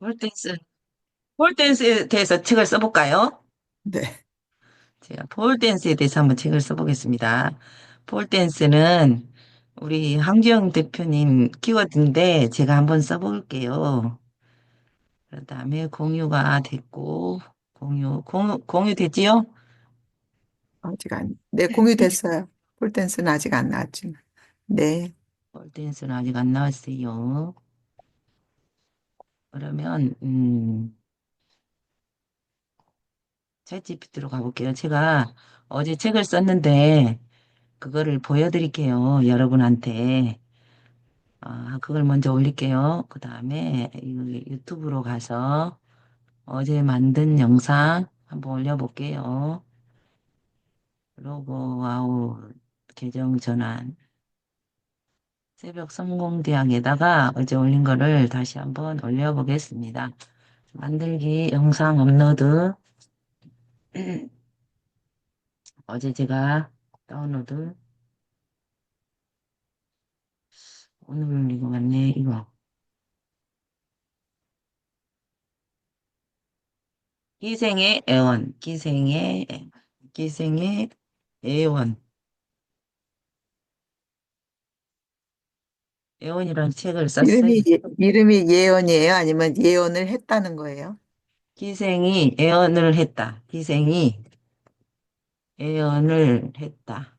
폴댄스, 폴댄스에 대해서 책을 써볼까요? 네. 제가 폴댄스에 대해서 한번 책을 써보겠습니다. 폴댄스는 우리 황지영 대표님 키워드인데 제가 한번 써볼게요. 그 다음에 공유가 됐고, 공유 됐지요? 네, 공유됐어요. 폴댄스는 아직 안 나왔지만. 네. 폴댄스는 아직 안 나왔어요. 그러면, 챗GPT로 가볼게요. 제가 어제 책을 썼는데, 그거를 보여드릴게요. 여러분한테. 그걸 먼저 올릴게요. 그 다음에 유튜브로 가서 어제 만든 영상 한번 올려볼게요. 로고 아웃 계정 전환. 새벽 성공대학에다가 어제 올린 거를 다시 한번 올려보겠습니다. 만들기 영상 업로드. 어제 제가 다운로드. 오늘 이거 맞네, 이거. 기생의 애원, 기생의 애원, 애원이라는 책을 썼어요. 이름이 예언이에요? 아니면 예언을 했다는 거예요? 기생이 애언을 했다. 기생이 애언을 했다.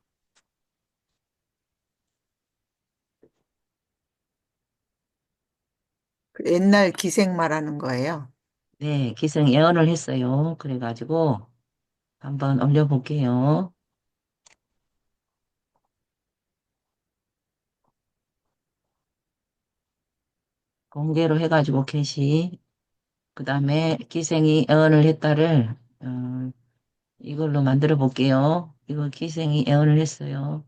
그 옛날 기생 말하는 거예요? 네, 기생 애언을 했어요. 그래가지고 한번 올려볼게요. 공개로 해가지고 게시. 그 다음에 기생이 애언을 했다를 이걸로 만들어 볼게요. 이거 기생이 애언을 했어요.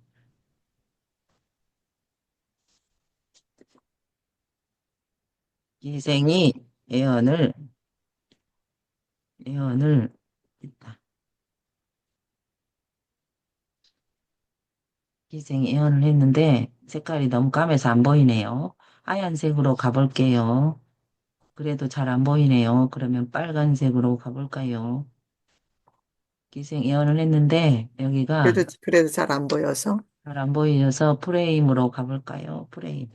기생이 애언을 애언을 했다. 기생이 애언을 했는데 색깔이 너무 까매서 안 보이네요. 하얀색으로 가볼게요. 그래도 잘 안 보이네요. 그러면 빨간색으로 가볼까요? 기생 예언을 했는데 여기가 그래도 잘 안 보여서. 잘 안 보이셔서 프레임으로 가볼까요? 프레임.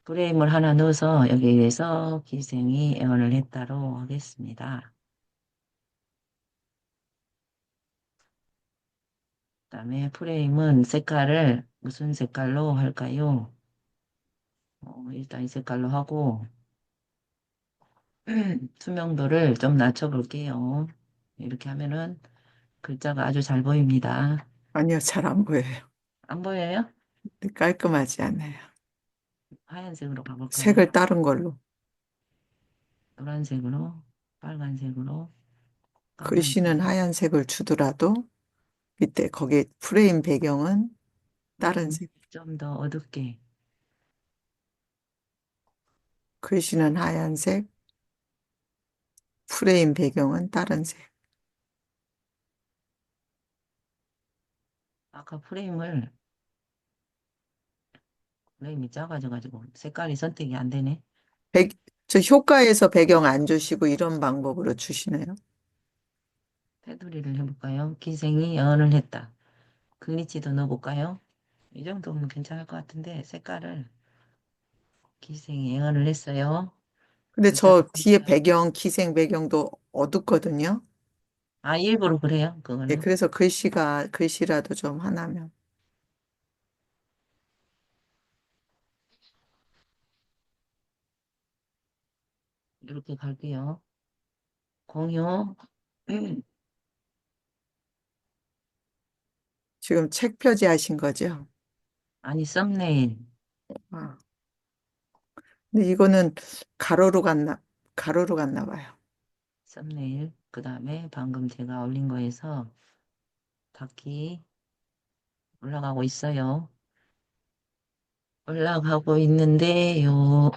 프레임을 하나 넣어서 여기에서 기생이 예언을 했다로 하겠습니다. 그다음에 프레임은 색깔을 무슨 색깔로 할까요? 일단 이 색깔로 하고 투명도를 좀 낮춰볼게요. 이렇게 하면은 글자가 아주 잘 보입니다. 아니요, 잘 안 보여요. 안 보여요? 깔끔하지 않아요. 하얀색으로 가볼까요? 색을 다른 걸로. 노란색으로, 빨간색으로, 글씨는 까만색으로, 하얀색을 주더라도 밑에 거기 프레임 배경은 다른 프레임 색. 좀 더 어둡게. 글씨는 하얀색, 프레임 배경은 다른 색. 아까 프레임이 작아져가지고 색깔이 선택이 안 되네. 백, 저 효과에서 배경 안 주시고 이런 방법으로 주시네요. 테두리를 해볼까요? 기생이 예언을 했다. 글리치도 넣어볼까요? 이 정도면 괜찮을 것 같은데 색깔을 기생이 예언을 했어요. 근데 글자도 저 뒤에 배경, 기생 배경도 어둡거든요. 일부러 그래요. 예, 그거는 그래서 글씨라도 좀 하나면. 이렇게 갈게요. 공유 지금 책 표지하신 거죠? 아니 썸네일 아, 근데 이거는 가로로 가로로 갔나 봐요. 썸네일 그 다음에 방금 제가 올린 거에서 닫기 올라가고 있어요. 올라가고 있는데요.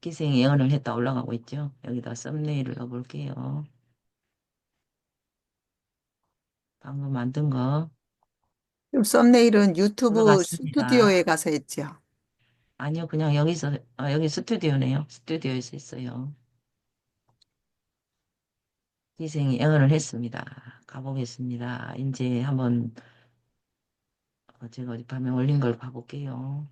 기생 예언을 했다 올라가고 있죠. 여기다 썸네일을 넣어볼게요. 방금 만든 거 그럼 썸네일은 유튜브 올라갔습니다. 스튜디오에 가서 했죠. 아니요, 그냥 여기서, 여기 스튜디오네요. 스튜디오에서 했어요. 희생이 응원을 했습니다. 가보겠습니다. 이제 한번 제가 어디 밤에 올린 걸 봐볼게요.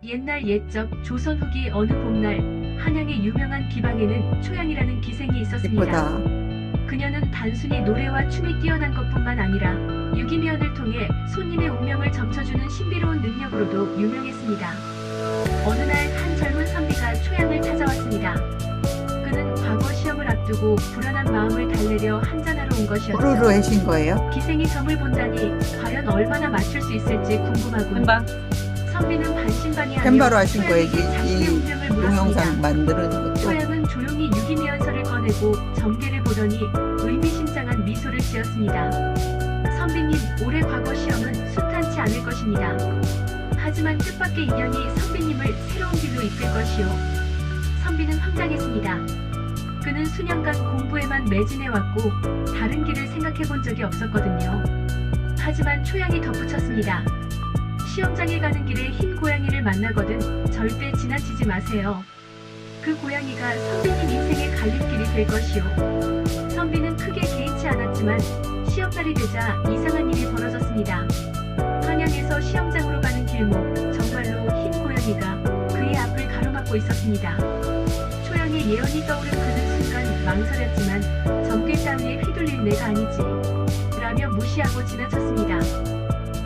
옛날 옛적 조선 후기 어느 봄날 한양의 유명한 기방에는 초양이라는 기생이 있었습니다. 예쁘다. 그녀는 단순히 노래와 춤이 뛰어난 것뿐만 아니라 유기미연을 통해 손님의 운명을 점쳐주는 신비로운 능력으로도 유명했습니다. 어느 날 한 젊은 선비가 초양을 찾아왔습니다. 그는 과거 시험을 앞두고 불안한 마음을 달래려 한잔하러 온 호로로 것이었죠. 하신 거예요? 기생이 점을 본다니 과연 얼마나 맞출 수 있을지 궁금하고 금방 선비는 반신반의하며 캔바로 하신 거예요? 초양에게 자신의 운명을 이 물었습니다. 동영상 만드는 것도? 초양은 조용히 유기미연서를 꺼내고 점괘를 보더니 의미심장한 미소를 지었습니다. 선비님, 올해 과거 시험은 순탄치 않을 것입니다. 하지만 뜻밖의 인연이 선비님을 새로운 길로 이끌 것이오. 선비는 황당했습니다. 그는 수년간 공부에만 매진해왔고 다른 길을 생각해본 적이 없었거든요. 하지만 초양이 덧붙였습니다. 시험장에 가는 길에 흰 고양이를 만나거든 절대 지나치지 마세요. 그 고양이가 선비님 인생의 갈림길이 될 것이오. 선비는 크게 개의치 않았지만 시험날이 되자 이상한 일이 벌어졌습니다. 한양에서 시험장으로 가는 길목, 정말로 흰 고양이가 그의 앞을 가로막고 있었습니다. 초양의 예언이 떠오른 그는 순간 망설였지만 점괘 따위에 휘둘릴 내가 아니지 라며 무시하고 지나쳤습니다.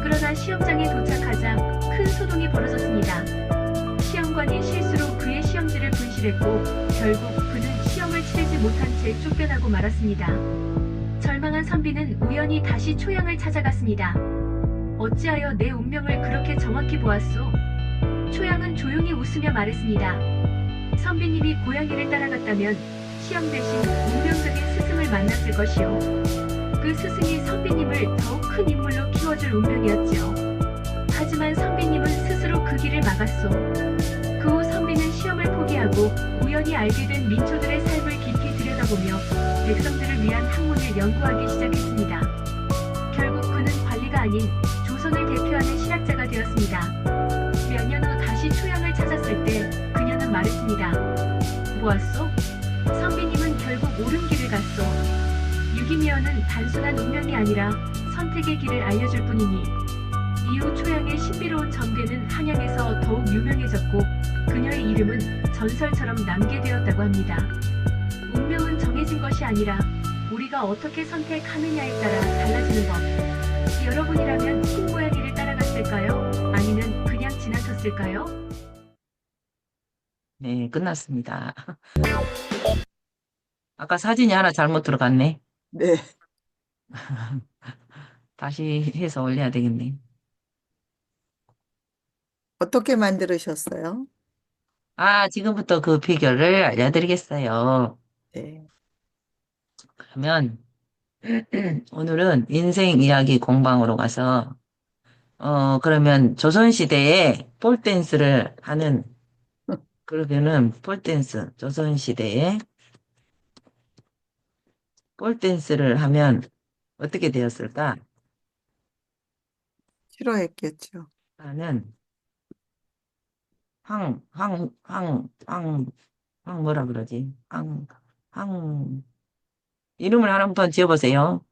그러나 시험장에 도착하자 큰 소동이 벌어졌습니다. 시험관이 실수로 그의 시험지를 분실했고 결국 그는 시험을 치르지 못한 채 쫓겨나고 말았습니다. 절망한 선비는 우연히 다시 초양을 찾아갔습니다. 어찌하여 내 운명을 그렇게 정확히 보았소? 초양은 조용히 웃으며 말했습니다. 선비님이 고양이를 따라갔다면 시험 대신 운명적인 스승을 만났을 것이오. 그 스승이 선비님을 더욱 큰 인물로 키워줄 운명이었지요. 하지만 선비님은 스스로 그 길을 막았소. 그 후 선비는 시험을 포기하고 우연히 알게 된 민초들의 삶을 깊이 들여다보며 백성들을 위한 학문을 연구하기 시작했습니다. 결국 그는 관리가 아닌 조선을 대표하는 실학자가 되었습니다. 몇 년 후 다시 초양을 찾았을 때 그녀는 말했습니다. 보았소? 선비님은 결국 옳은 길을 갔소. 유기미연은 단순한 운명이 아니라 선택의 길을 알려줄 뿐이니 이후 초양의 신비로운 점괘는 한양에서 더욱 유명해졌고 그녀의 이름은 전설처럼 남게 되었다고 합니다. 운명은 정해진 것이 아니라 우리가 어떻게 선택하느냐에 따라 달라지는 법. 여러분이라면 흰 고양이를 따라갔을까요? 아니면 그냥 지나쳤을까요? 네, 끝났습니다. 아까 사진이 하나 잘못 들어갔네. 네. 다시 해서 올려야 되겠네. 어떻게 만들으셨어요? 지금부터 그 비결을 알려드리겠어요. 네. 그러면 오늘은 인생 이야기 공방으로 가서 그러면 조선시대에 폴댄스를 하는 그러면은 폴댄스 조선시대에 폴댄스를 하면 어떻게 되었을까? 싫어했겠죠. 나는 황, 황, 황, 황, 황 뭐라 그러지? 황, 이름을 하나 한번 지어보세요.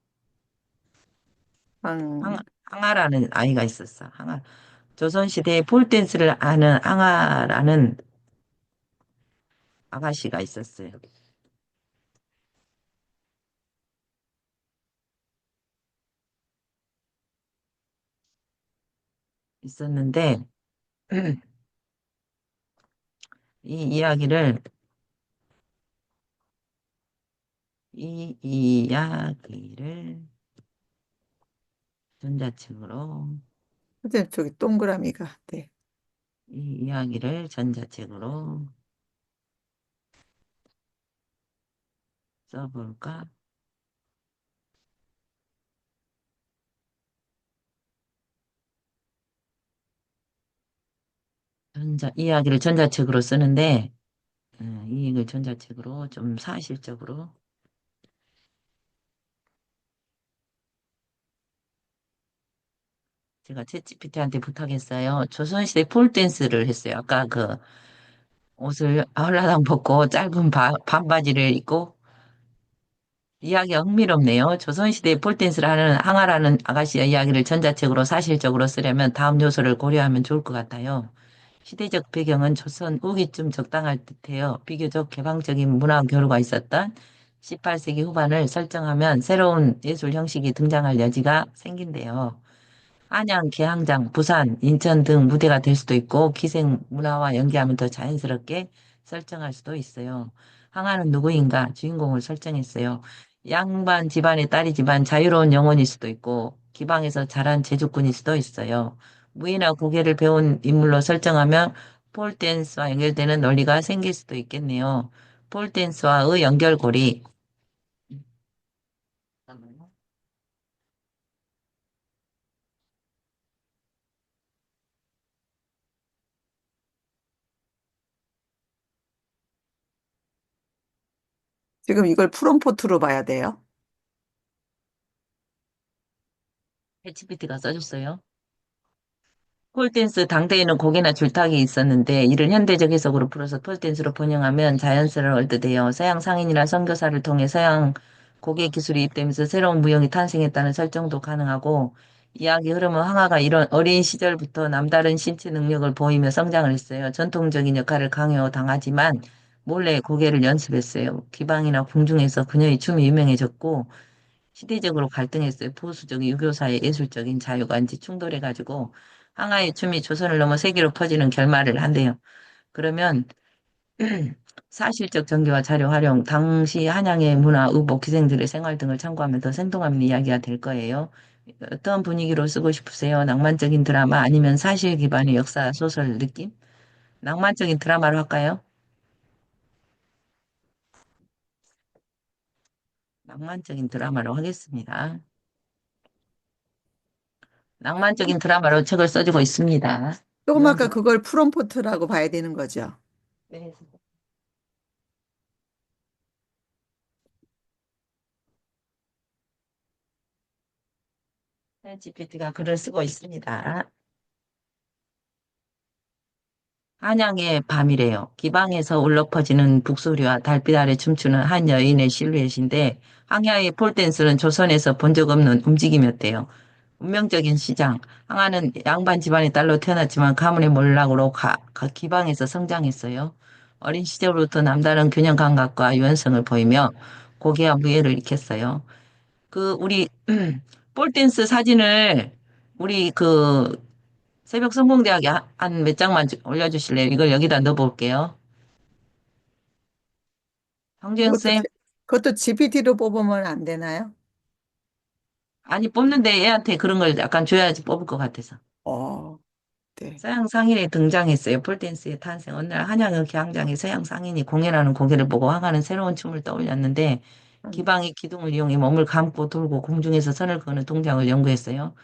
항아라는 아이가 있었어. 조선시대에 폴댄스를 하는 항아라는 아가씨가 있었어요. 있었는데, 이 이야기를, 이 이야기를 전자책으로, 선생님, 저기 동그라미가. 네. 이 이야기를 전자책으로 써볼까? 이야기를 전자책으로 쓰는데, 이걸 전자책으로 좀 사실적으로 제가 챗GPT한테 부탁했어요. 조선시대 폴댄스를 했어요. 아까 그 옷을 한라당 벗고 짧은 반바지를 입고 이야기가 흥미롭네요. 조선시대 폴댄스를 하는 항아라는 아가씨의 이야기를 전자책으로 사실적으로 쓰려면 다음 요소를 고려하면 좋을 것 같아요. 시대적 배경은 조선 후기쯤 적당할 듯해요. 비교적 개방적인 문화 교류가 있었던 18세기 후반을 설정하면 새로운 예술 형식이 등장할 여지가 생긴대요. 안양, 계양장, 부산, 인천 등 무대가 될 수도 있고 기생 문화와 연계하면 더 자연스럽게 설정할 수도 있어요. 항아는 누구인가 주인공을 설정했어요. 양반 집안의 딸이지만 자유로운 영혼일 수도 있고 기방에서 자란 제주꾼일 수도 있어요. 무예나 고개를 배운 인물로 설정하면 폴댄스와 연결되는 논리가 생길 수도 있겠네요. 폴댄스와의 연결고리. 지금 이걸 프롬포트로 봐야 돼요. 챗GPT가 써줬어요. 폴댄스 당대에는 고개나 줄타기 있었는데 이를 현대적 해석으로 풀어서 폴댄스로 번영하면 자연스러운 얼듯해요. 서양 상인이나 선교사를 통해 서양 고개 기술이 입되면서 새로운 무용이 탄생했다는 설정도 가능하고 이야기 흐름은 황하가 이런 어린 시절부터 남다른 신체 능력을 보이며 성장을 했어요. 전통적인 역할을 강요당하지만 몰래 고개를 연습했어요. 기방이나 궁중에서 그녀의 춤이 유명해졌고 시대적으로 갈등했어요. 보수적 유교사의 예술적인 자유가 이제 충돌해가지고 항하의 춤이 조선을 넘어 세계로 퍼지는 결말을 한대요. 그러면 사실적 전개와 자료 활용, 당시 한양의 문화, 의복, 기생들의 생활 등을 참고하면 더 생동한 이야기가 될 거예요. 어떤 분위기로 쓰고 싶으세요? 낭만적인 드라마 아니면 사실 기반의 역사 소설 느낌? 낭만적인 드라마로 할까요? 낭만적인 드라마로 하겠습니다. 낭만적인 드라마로 책을 써주고 있습니다. 조금 아까 유황석. 그걸 프롬포트라고 봐야 되는 거죠. 네. 챗GPT가 글을 쓰고 있습니다. 한양의 밤이래요. 기방에서 울려 퍼지는 북소리와 달빛 아래 춤추는 한 여인의 실루엣인데 항야의 폴댄스는 조선에서 본 적 없는 움직임이었대요. 운명적인 시장. 항아는 양반 집안의 딸로 태어났지만 가문의 몰락으로 기방에서 성장했어요. 어린 시절부터 남다른 균형 감각과 유연성을 보이며 고개와 무예를 익혔어요. 우리 폴댄스 사진을 우리 새벽 성공대학에 한 몇 장만 올려주실래요? 이걸 여기다 넣어볼게요. 황재영 그것도, 쌤, 그것도 GPT로 뽑으면 안 되나요? 아니 뽑는데 얘한테 그런 걸 약간 줘야지 뽑을 것 같아서. 어, 네. 서양 상인이 등장했어요. 폴댄스의 탄생. 어느 날 한양의 경장에 서양 상인이 공연하는 고개를 보고 화가는 새로운 춤을 떠올렸는데 음, 기방의 기둥을 이용해 몸을 감고 돌고 공중에서 선을 그는 동작을 연구했어요.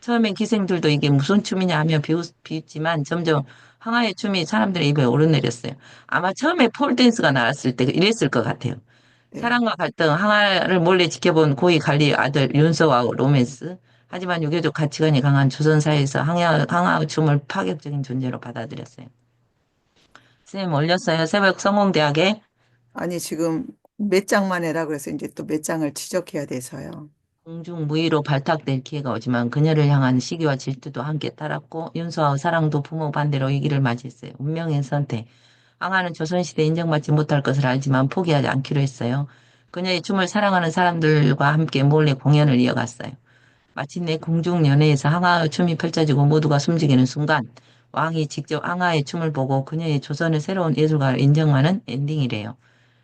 처음엔 기생들도 이게 무슨 춤이냐 하며 비웃지만 점점 항아의 춤이 사람들의 입에 오르내렸어요. 아마 처음에 폴댄스가 나왔을 때 이랬을 것 같아요. 네. 사랑과 갈등, 항아를 몰래 지켜본 고위 관리 아들 윤서와 로맨스. 하지만 유교적 가치관이 강한 조선 사회에서 항아의 춤을 파격적인 존재로 받아들였어요. 쌤 올렸어요. 새벽 성공대학에 아니, 지금 몇 장만 해라 그래서 이제 또 몇 장을 지적해야 돼서요. 공중무의로 발탁될 기회가 오지만 그녀를 향한 시기와 질투도 함께 따랐고 윤서와 사랑도 부모 반대로 위기를 맞이했어요. 운명의 선택. 항아는 조선시대에 인정받지 못할 것을 알지만 포기하지 않기로 했어요. 그녀의 춤을 사랑하는 사람들과 함께 몰래 공연을 이어갔어요. 마침내 궁중연회에서 항아의 춤이 펼쳐지고 모두가 숨지기는 순간 왕이 직접 항아의 춤을 보고 그녀의 조선의 새로운 예술가를 인정하는 엔딩이래요.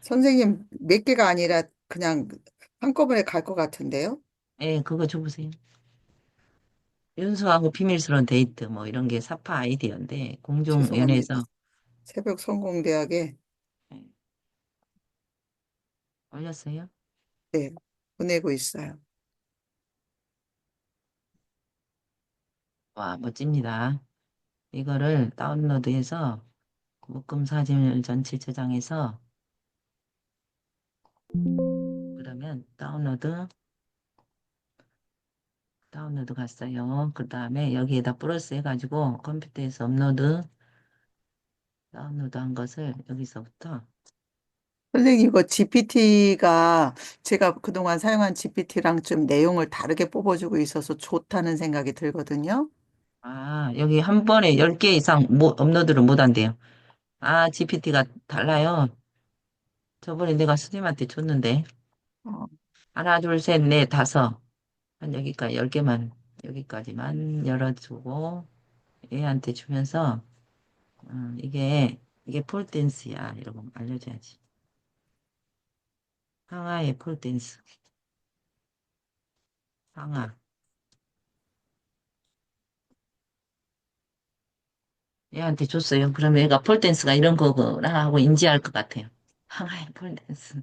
선생님, 몇 개가 아니라 그냥 한꺼번에 갈 것 같은데요? 예, 그거 줘보세요. 윤수하고 비밀스러운 데이트 뭐 이런 게 사파 아이디어인데 죄송합니다. 공중연회에서 새벽 성공대학에, 예, 올렸어요. 네, 보내고 있어요. 와, 멋집니다. 이거를 다운로드해서 묶음 사진을 전체 저장해서 그러면 다운로드 다운로드 갔어요. 그 다음에 여기에다 플러스 해가지고 컴퓨터에서 업로드, 다운로드 한 것을 여기서부터, 선생님, 이거 GPT가 제가 그동안 사용한 GPT랑 좀 내용을 다르게 뽑아주고 있어서 좋다는 생각이 들거든요. 여기 한 번에 10개 이상 업로드를 못 한대요. GPT가 달라요. 저번에 내가 스님한테 줬는데, 어, 하나, 둘, 셋, 넷, 다섯. 한 여기까지 10개만, 여기까지만 열어주고, 얘한테 주면서, 이게 폴댄스야. 이러고 알려줘야지. 항아의 폴댄스. 항아. 얘한테 줬어요. 그러면 얘가 폴댄스가 이런 거구나 하고 인지할 것 같아요. 항아의 폴댄스.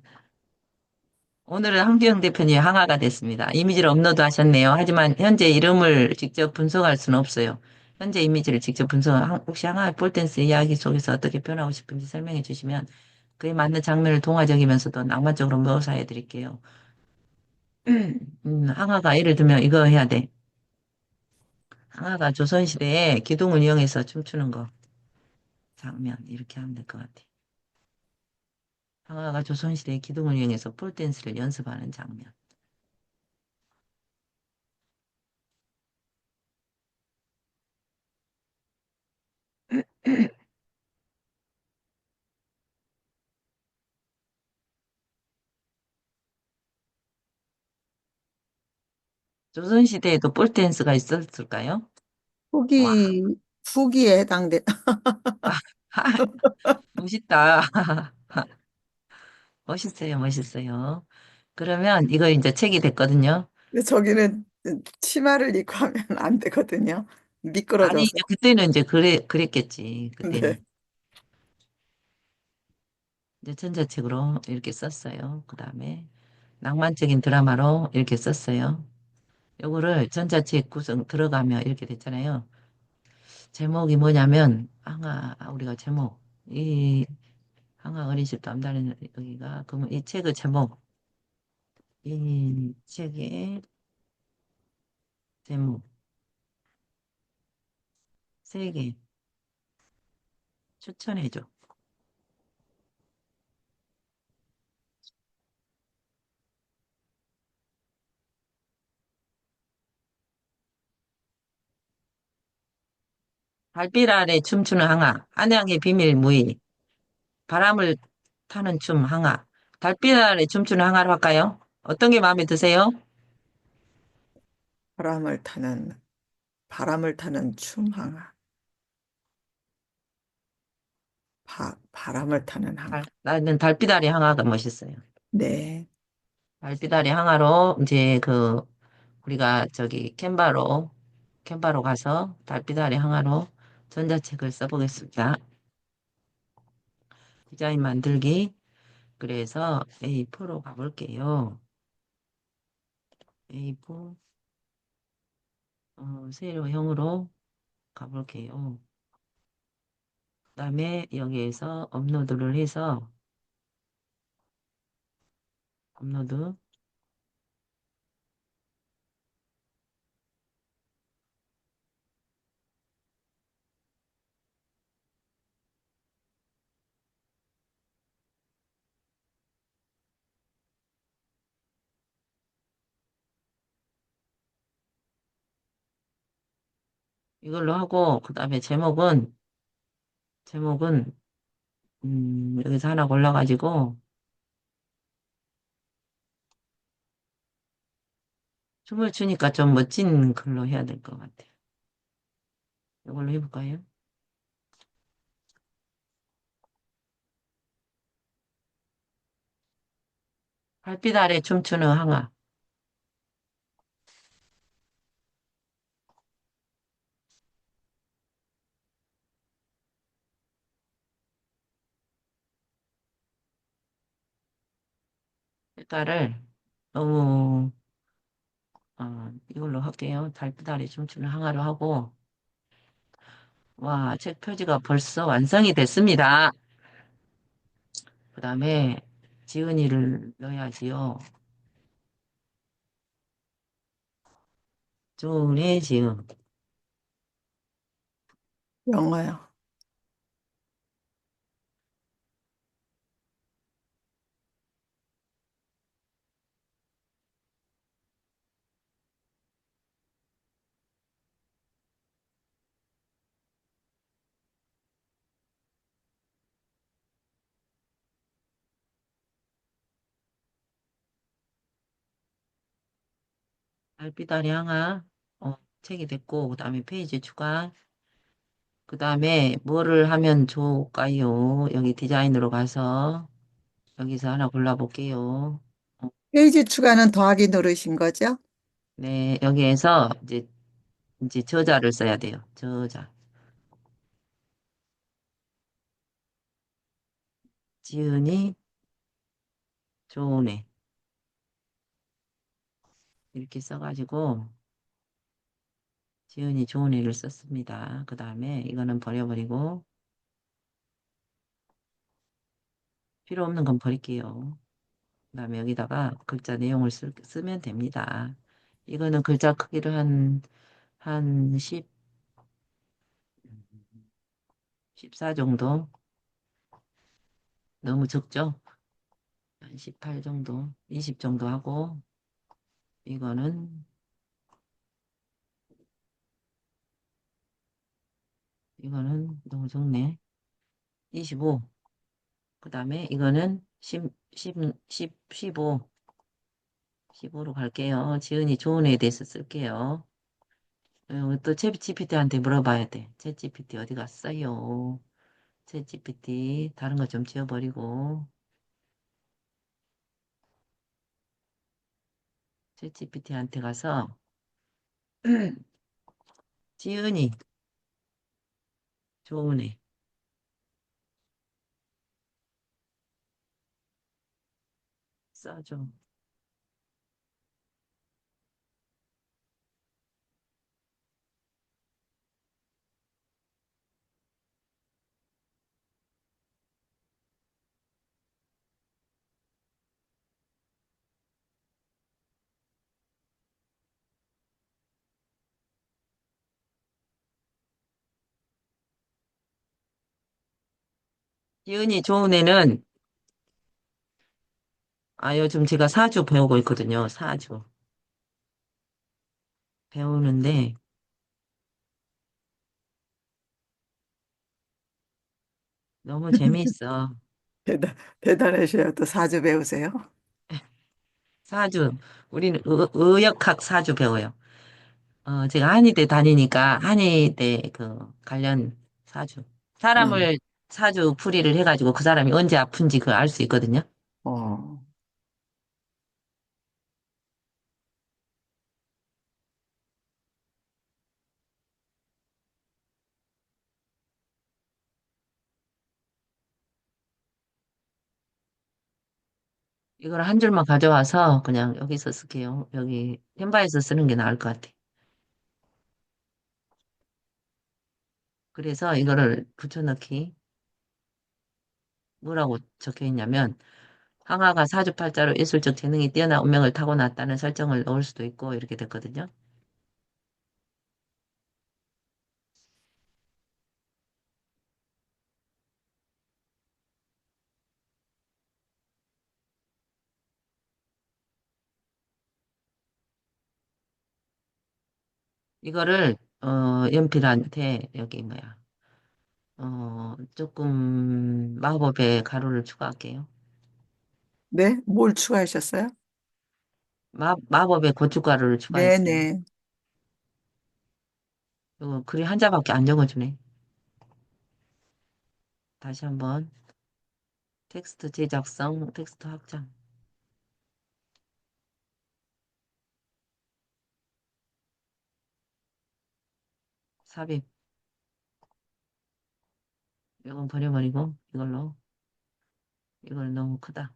오늘은 황교영 대표님 항아가 됐습니다. 이미지를 업로드 하셨네요. 하지만 현재 이름을 직접 분석할 수는 없어요. 현재 이미지를 직접 혹시 항아의 폴댄스 이야기 속에서 어떻게 표현하고 싶은지 설명해 주시면 그에 맞는 장면을 동화적이면서도 낭만적으로 묘사해 드릴게요. 항아가 예를 들면 이거 해야 돼. 항아가 조선시대에 기둥을 이용해서 춤추는 거 장면 이렇게 하면 될 것 같아. 항아가 조선시대에 기둥을 이용해서 폴댄스를 연습하는 장면. 조선시대에도 폴댄스가 있었을까요? 와, 후기에 해당돼. 멋있다. 멋있어요, 멋있어요. 그러면 이거 이제 책이 됐거든요. 근데 저기는 치마를 입고 하면 안 되거든요. 아니, 미끄러져서. 이제 그때는 이제 그랬겠지. 네. 그때는. 이제 전자책으로 이렇게 썼어요. 그 다음에 낭만적인 드라마로 이렇게 썼어요. 요거를 전자책 구성 들어가면 이렇게 됐잖아요. 제목이 뭐냐면, 우리가 제목, 이 항아 어린이집 남다른 여기가, 그러면 이 책의 제목, 이 책의 제목, 세 개 추천해줘. 달빛 아래 춤추는 항아, 한양의 비밀 무의, 바람을 타는 춤 항아, 달빛 아래 춤추는 항아로 할까요? 어떤 게 마음에 드세요? 바람을 타는, 바람을 타는 춤항아. 바람을 타는 항아. 나는 달빛 아래 항아가 멋있어요. 네. 달빛 아래 항아로 이제 우리가 저기 캔바로 가서 달빛 아래 항아로 전자책을 써보겠습니다. 디자인 만들기. 그래서 A4로 가볼게요. A4, 세로형으로 가볼게요. 그다음에 여기에서 업로드를 해서 업로드 이걸로 하고 그다음에 제목은 여기서 하나 골라가지고 춤을 추니까 좀 멋진 글로 해야 될 것 같아요. 이걸로 해볼까요? 달빛 아래 춤추는 항아. 색깔을 너무 이걸로 할게요. 달빛 아래 춤추는 항아로 하고 와, 책 표지가 벌써 완성이 됐습니다. 그다음에 지은이를 넣어야지요. 좋은에 지음. 영어요. 달빛아래 항아. 책이 됐고, 그 다음에 페이지 추가. 그 다음에 뭐를 하면 좋을까요? 여기 디자인으로 가서 여기서 하나 골라볼게요. 어, 페이지 추가는 더하기 누르신 거죠? 네, 여기에서 이제 저자를 써야 돼요. 저자. 지은이 좋은 애. 이렇게 써가지고, 지은이 좋은 애를 썼습니다. 그 다음에 이거는 버려버리고, 필요 없는 건 버릴게요. 그 다음에 여기다가 글자 내용을 쓰면 됩니다. 이거는 글자 크기를 한 14 정도? 너무 적죠? 한 18 정도, 20 정도 하고, 이거는, 이거는 너무 적네. 25. 그 다음에 이거는 15. 15로 갈게요. 지은이 좋은 애에 대해서 쓸게요. 또 챗GPT한테 물어봐야 돼. 챗GPT 어디 갔어요? 챗GPT 다른 거 좀 지워버리고 챗GPT한테 가서 지은이 좋은 애 써줘. 지은이 좋은 애는 요즘 제가 사주 배우고 있거든요. 사주 배우는데 너무 재미있어. 대단하셔요. 또 사주 배우세요? 사주 우리는 의역학 사주 배워요. 제가 한의대 다니니까 한의대 그 관련 사주. 응. 사람을 사주 풀이를 해가지고 그 사람이 언제 아픈지 그걸 알 수 있거든요. 어. 이걸 한 줄만 가져와서 그냥 여기서 쓸게요. 여기 펜바에서 쓰는 게 나을 것 같아. 그래서 이거를 붙여넣기. 뭐라고 적혀 있냐면 황하가 사주팔자로 예술적 재능이 뛰어난 운명을 타고났다는 설정을 넣을 수도 있고 이렇게 됐거든요. 이거를 연필한테 여기 뭐야 조금 마법의 가루를 추가할게요. 네? 뭘 추가하셨어요? 마법의 고춧가루를 추가했어요. 네네. 이거 글이 한자밖에 안 적어주네. 다시 한번 텍스트 제작성, 텍스트 확장, 삽입. 이건 버려버리고 이걸로 이걸 너무 크다.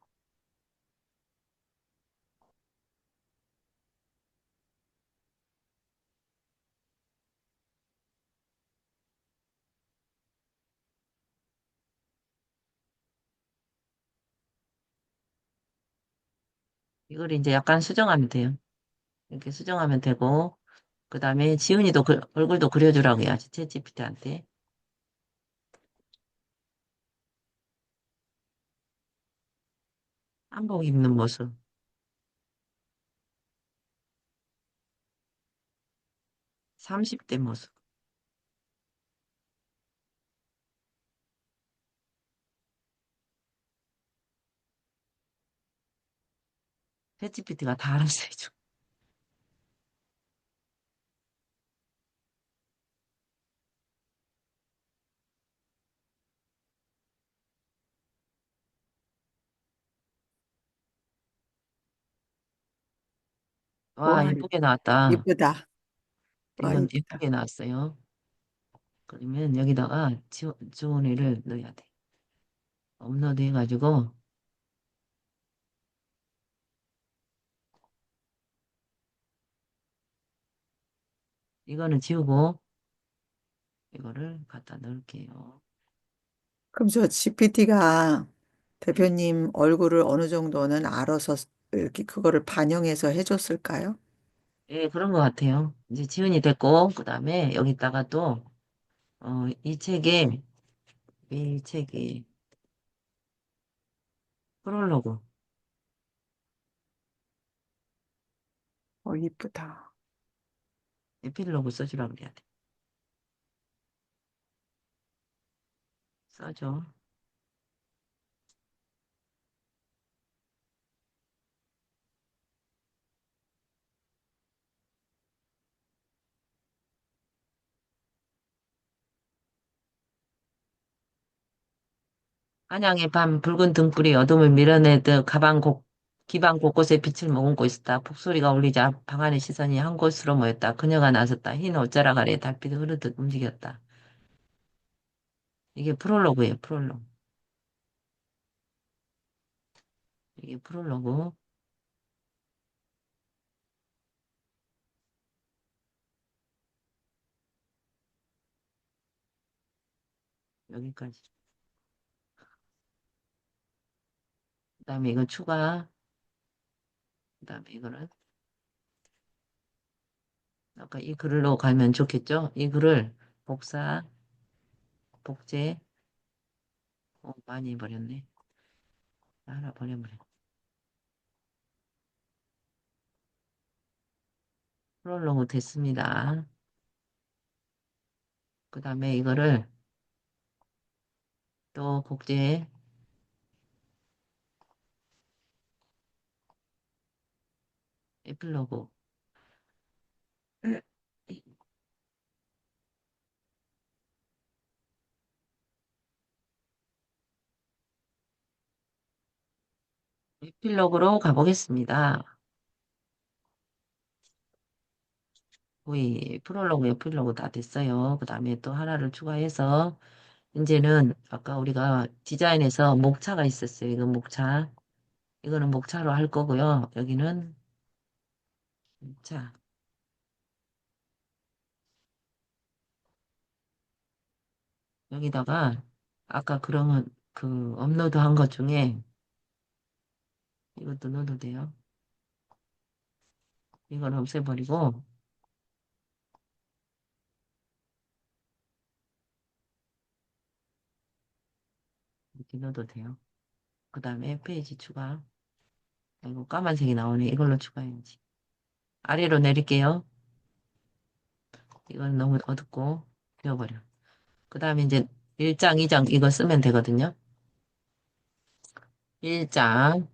이걸 이제 약간 수정하면 돼요. 이렇게 수정하면 되고 그 다음에 지은이도 얼굴도 그려주라고 해야지, 챗GPT한테. 한복 입는 모습. 30대 모습. 챗GPT가 다 알아서 해줘. 와, 와, 예쁘게 나왔다. 이쁘다. 와, 이건 이쁘다. 예쁘게 나왔어요. 그러면 여기다가 지원이를 넣어야 돼. 업로드 해가지고, 이거는 지우고, 이거를 갖다 넣을게요. 그럼 저 GPT가 대표님 얼굴을 어느 정도는 알아서 이렇게 그거를 반영해서 해줬을까요? 예, 그런 것 같아요. 이제 지은이 됐고, 그 다음에 여기다가 또, 이 책에, 이 책이, 프롤로그, 이쁘다. 에필로그 써주라고 그래야 돼. 써줘. 한양의 밤 붉은 등불이 어둠을 밀어내듯 기방 곳곳에 빛을 머금고 있었다. 북소리가 울리자 방 안의 시선이 한 곳으로 모였다. 그녀가 나섰다. 흰 옷자락 아래 달빛이 흐르듯 움직였다. 이게 프롤로그예요, 프롤로그. 이게 프롤로그. 여기까지. 그 다음에 이거 추가. 그 다음에 이거는 아까 이 글로 가면 좋겠죠? 이 글을 복사, 복제. 많이 버렸네. 하나 버려버려. 프롤로그 됐습니다. 그 다음에 이거를 또 복제, 에필로그. 에필로그로 가보겠습니다. 거의 프롤로그, 에필로그 다 됐어요. 그 다음에 또 하나를 추가해서 이제는 아까 우리가 디자인에서 목차가 있었어요. 이건 목차. 이거는 목차로 할 거고요. 여기는 목차. 여기다가 아까 그러면 그 업로드 한 것 중에 이것도 넣어도 돼요. 이건 없애버리고 이렇게 넣어도 돼요. 그 다음에 페이지 추가. 이거 까만색이 나오네. 이걸로 추가해야지. 아래로 내릴게요. 이건 너무 어둡고 비워버려. 그 다음에 이제 1장, 2장 이거 쓰면 되거든요. 1장.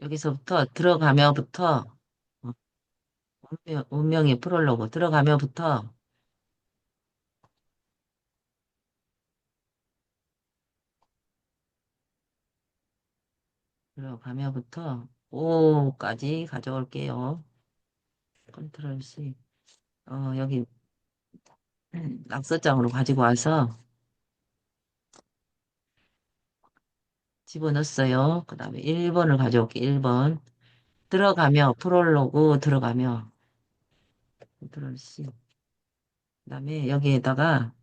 여기서부터 들어가며부터 어, 운명의 프롤로그 들어가며부터 들어가며부터 5까지 가져올게요. 컨트롤 C. 여기 낙서장으로 가지고 와서 집어넣었어요. 그 다음에 1번을 가져올게. 1번. 들어가며 프롤로그 들어가며 컨트롤 C. 그 다음에 여기에다가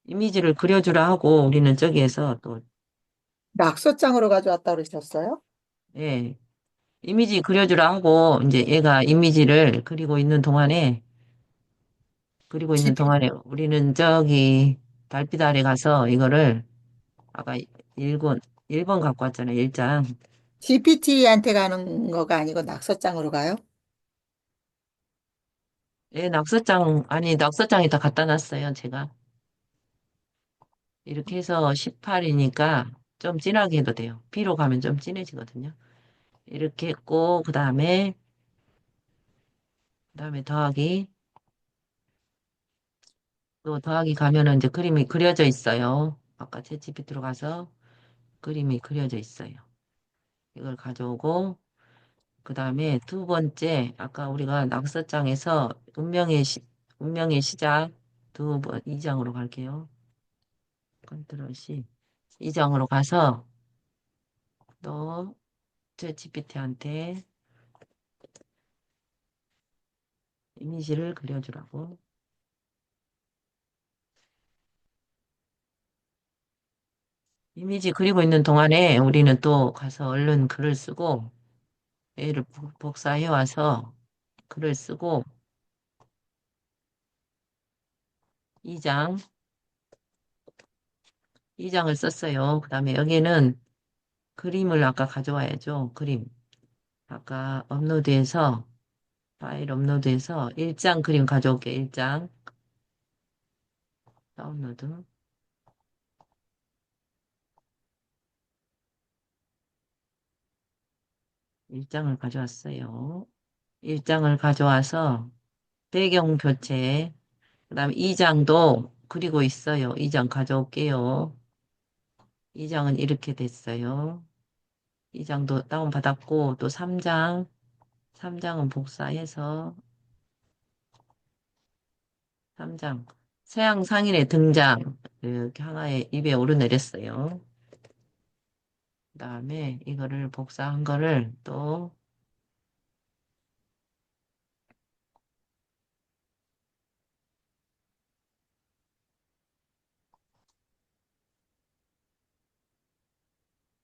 이미지를 그려주라 하고 우리는 저기에서 또, 낙서장으로 가져왔다 그러셨어요? 예, 이미지 그려주라 하고 이제 얘가 이미지를 그리고 있는 동안에 우리는 저기 달빛 아래 가서 이거를 아까 1번 갖고 왔잖아요. 1장. GPT한테 가는 거가 아니고 낙서장으로 가요? 예, 낙서장이 다 갖다 놨어요. 제가. 이렇게 해서 18이니까 좀 진하게 해도 돼요. B로 가면 좀 진해지거든요. 이렇게 했고, 그 다음에 또 더하기 가면은 이제 그림이 그려져 있어요. 아까 챗GPT로 가서 그림이 그려져 있어요. 이걸 가져오고, 그 다음에 두 번째, 아까 우리가 낙서장에서 운명의 시작 2장으로 갈게요. 컨트롤 C. 2장으로 가서 또 챗GPT한테 이미지를 그려주라고. 이미지 그리고 있는 동안에 우리는 또 가서 얼른 글을 쓰고, 얘를 복사해 와서 글을 쓰고, 2장, 이장을 썼어요. 그 다음에 여기는 그림을 아까 가져와야죠. 그림. 아까 파일 업로드해서 1장 그림 가져올게. 1장. 다운로드. 1장을 가져왔어요. 1장을 가져와서 배경 교체. 그 다음에 2장도 그리고 있어요. 2장 가져올게요. 2장은 이렇게 됐어요. 2장도 다운받았고, 또 3장은 복사해서 3장. 서양 상인의 등장. 이렇게 하나의 입에 오르내렸어요. 그 다음에 이거를 복사한 거를 또,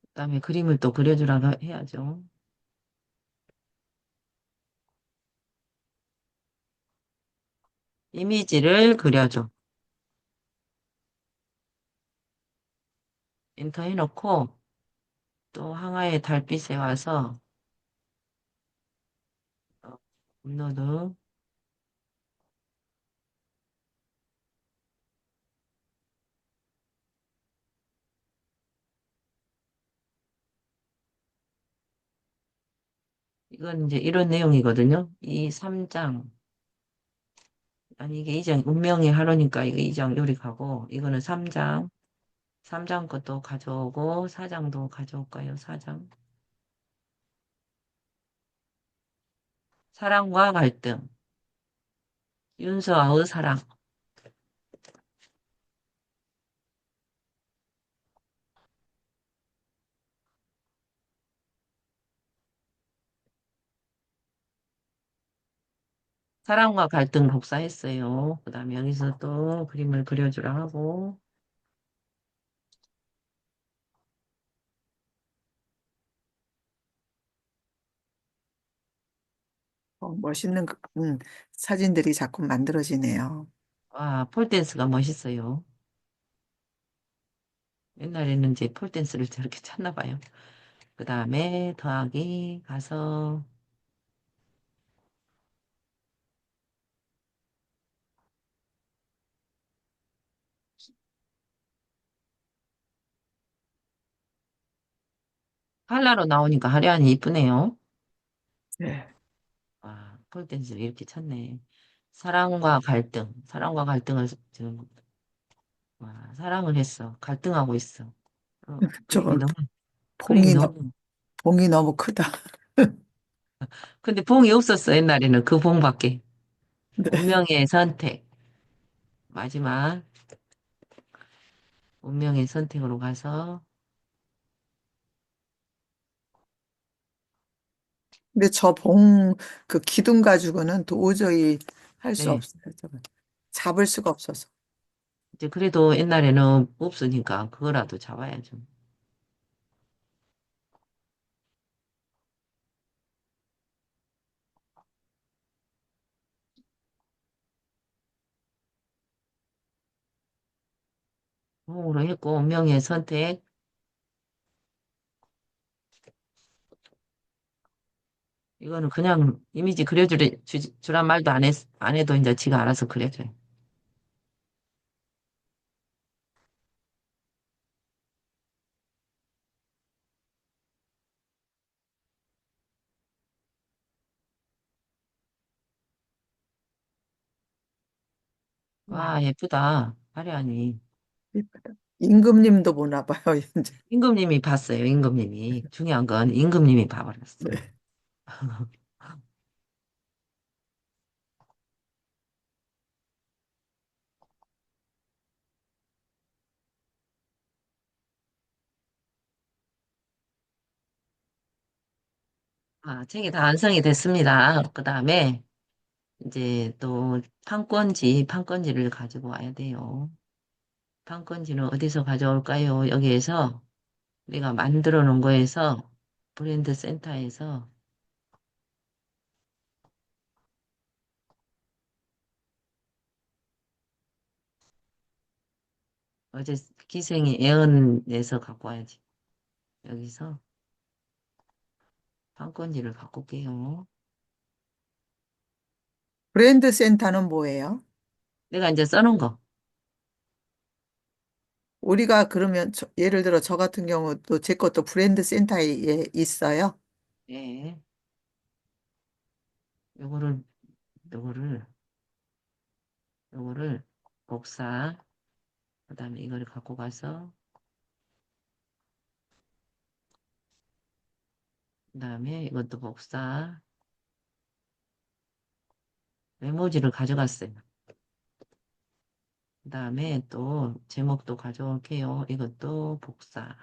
그 다음에 그림을 또 그려주라고 해야죠. 이미지를 그려줘. 엔터 해놓고, 또 항아의 달빛에 와서, 업로드. 이건 이제 이런 내용이거든요. 이 3장. 아니, 이게 2장, 운명의 하루니까 이거 2장 요리 가고, 이거는 3장. 3장 것도 가져오고, 4장도 가져올까요? 4장. 사랑과 갈등. 윤서와의 사랑. 사랑과 갈등 복사했어요. 그 다음에 여기서 또 그림을 그려주라 하고, 멋있는 사진들이 자꾸 만들어지네요. 와, 폴댄스가 멋있어요. 옛날에는 이제 폴댄스를 저렇게 쳤나 봐요. 그 다음에 더하기 가서, 칼라로 나오니까 화려하니 이쁘네요. 네. 와, 폴댄스를 이렇게 쳤네. 사랑과 갈등을 지금, 와, 사랑을 했어. 갈등하고 있어. 그림이 저 너무, 그림이 봉이, 너무, 봉이 너무 크다. 근데 봉이 없었어, 옛날에는. 그 봉밖에. 네. 운명의 선택. 마지막, 운명의 선택으로 가서, 근데 그 기둥 가지고는 도저히 할 수 네. 없어요. 저건. 잡을 수가 없어서. 이제 그래도 옛날에는 없으니까 그거라도 잡아야죠. 공으로 했고, 운명의 선택. 이거는 그냥 이미지 주란 말도 안 해도 이제 지가 알아서 그려줘요. 와, 와, 예쁘다. 화려하니. 예쁘다. 임금님도 보나 봐요, 이제. 임금님이 봤어요, 임금님이. 중요한 건 임금님이 봐버렸어. 네. 아, 책이 다 완성이 됐습니다. 그 다음에 이제 또 판권지를 가지고 와야 돼요. 판권지는 어디서 가져올까요? 여기에서 내가 만들어 놓은 거에서 브랜드 센터에서 어제 기생이 애언에서 갖고 와야지. 여기서 판권지를 갖고 올게요. 브랜드 센터는 뭐예요? 내가 이제 써놓은 거. 우리가 그러면 예를 들어 저 같은 경우도 제 것도 브랜드 센터에 있어요. 예. 요거를, 요거를, 요거를 복사. 그 다음에 이거를 갖고 가서, 그 다음에 이것도 복사. 메모지를 가져갔어요. 그 다음에 또 제목도 가져올게요. 이것도 복사.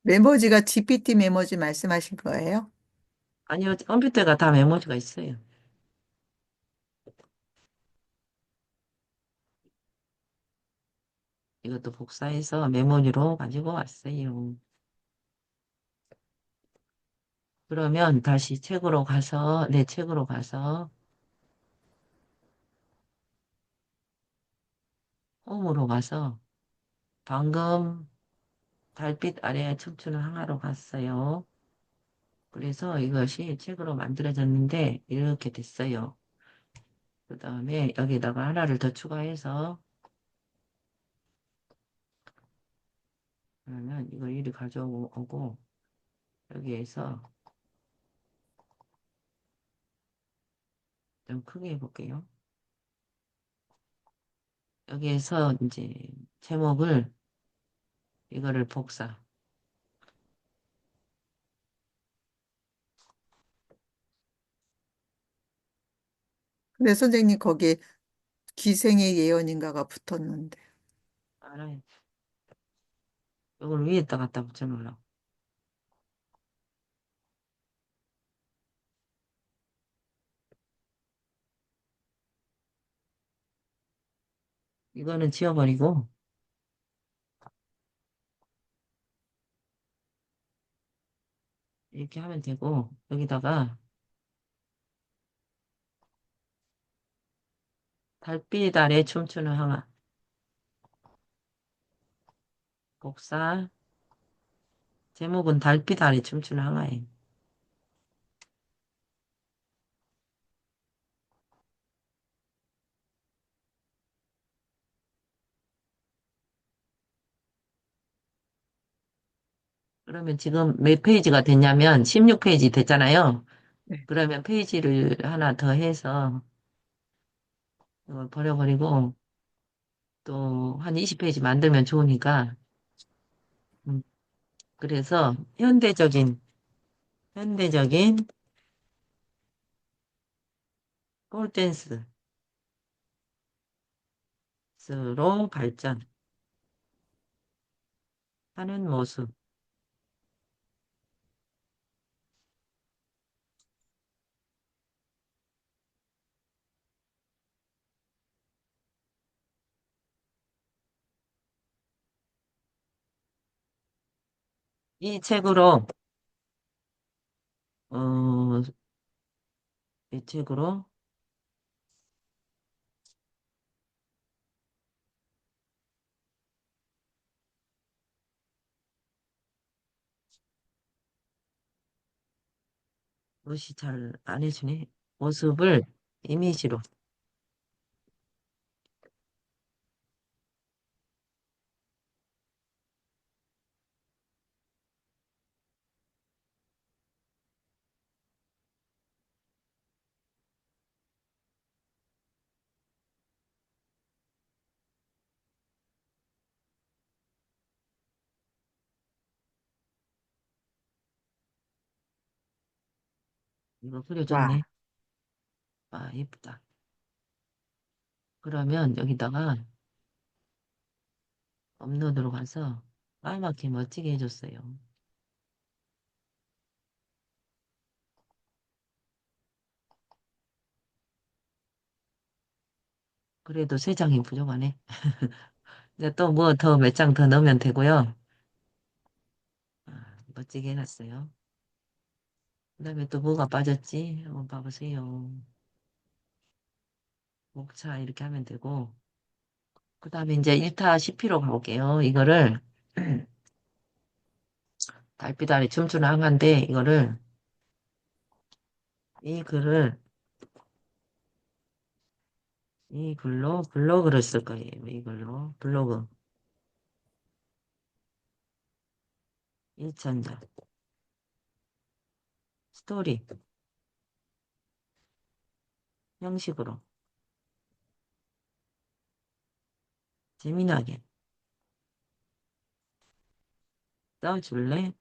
메모지가 GPT 메모지 말씀하신 거예요? 아니요, 컴퓨터가 다 메모지가 있어요. 이것도 복사해서 메모지로 가지고 왔어요. 그러면 다시 내 책으로 가서, 홈으로 가서, 방금 달빛 아래에 춤추는 항아로 갔어요. 그래서 이것이 책으로 만들어졌는데, 이렇게 됐어요. 그 다음에 여기다가 하나를 더 추가해서, 그러면 이걸 이리 가져오고, 여기에서 좀 크게 해볼게요. 여기에서 이제 제목을, 이거를 복사. 근데 선생님 거기에 기생의 예언인가가 붙었는데. 알아요. 이걸 위에다 갖다 붙여놓으려고. 이거는 지워버리고, 이렇게 하면 되고, 여기다가 달빛 아래 춤추는 항아. 복사. 제목은 달빛 아래 춤추는 항아예요. 그러면 지금 몇 페이지가 됐냐면 16페이지 됐잖아요. 네. 그러면 페이지를 하나 더 해서 이걸 버려버리고 또 한 20페이지 만들면 좋으니까 음, 그래서 현대적인 폴댄스로 발전하는 모습. 이 책으로, 어, 이 책으로 무시 잘 안 해주네. 모습을 이미지로. 이거 그려줬네. 와, 아, 예쁘다. 그러면 여기다가 업로드로 가서 빨갛게 멋지게 해줬어요. 그래도 세 장이 부족하네. 이제 또 뭐 더 몇 장 더 넣으면 되고요. 아, 멋지게 해놨어요. 그다음에 또 뭐가 빠졌지? 한번 봐보세요. 목차 이렇게 하면 되고. 그다음에 이제 1타 10피로 가볼게요. 이거를 달빛 아래 춤추는 항아인데 이거를 이 글을 이 글로 블로그를 쓸 거예요. 이 글로 블로그 1천자 스토리 형식으로 재미나게 써줄래?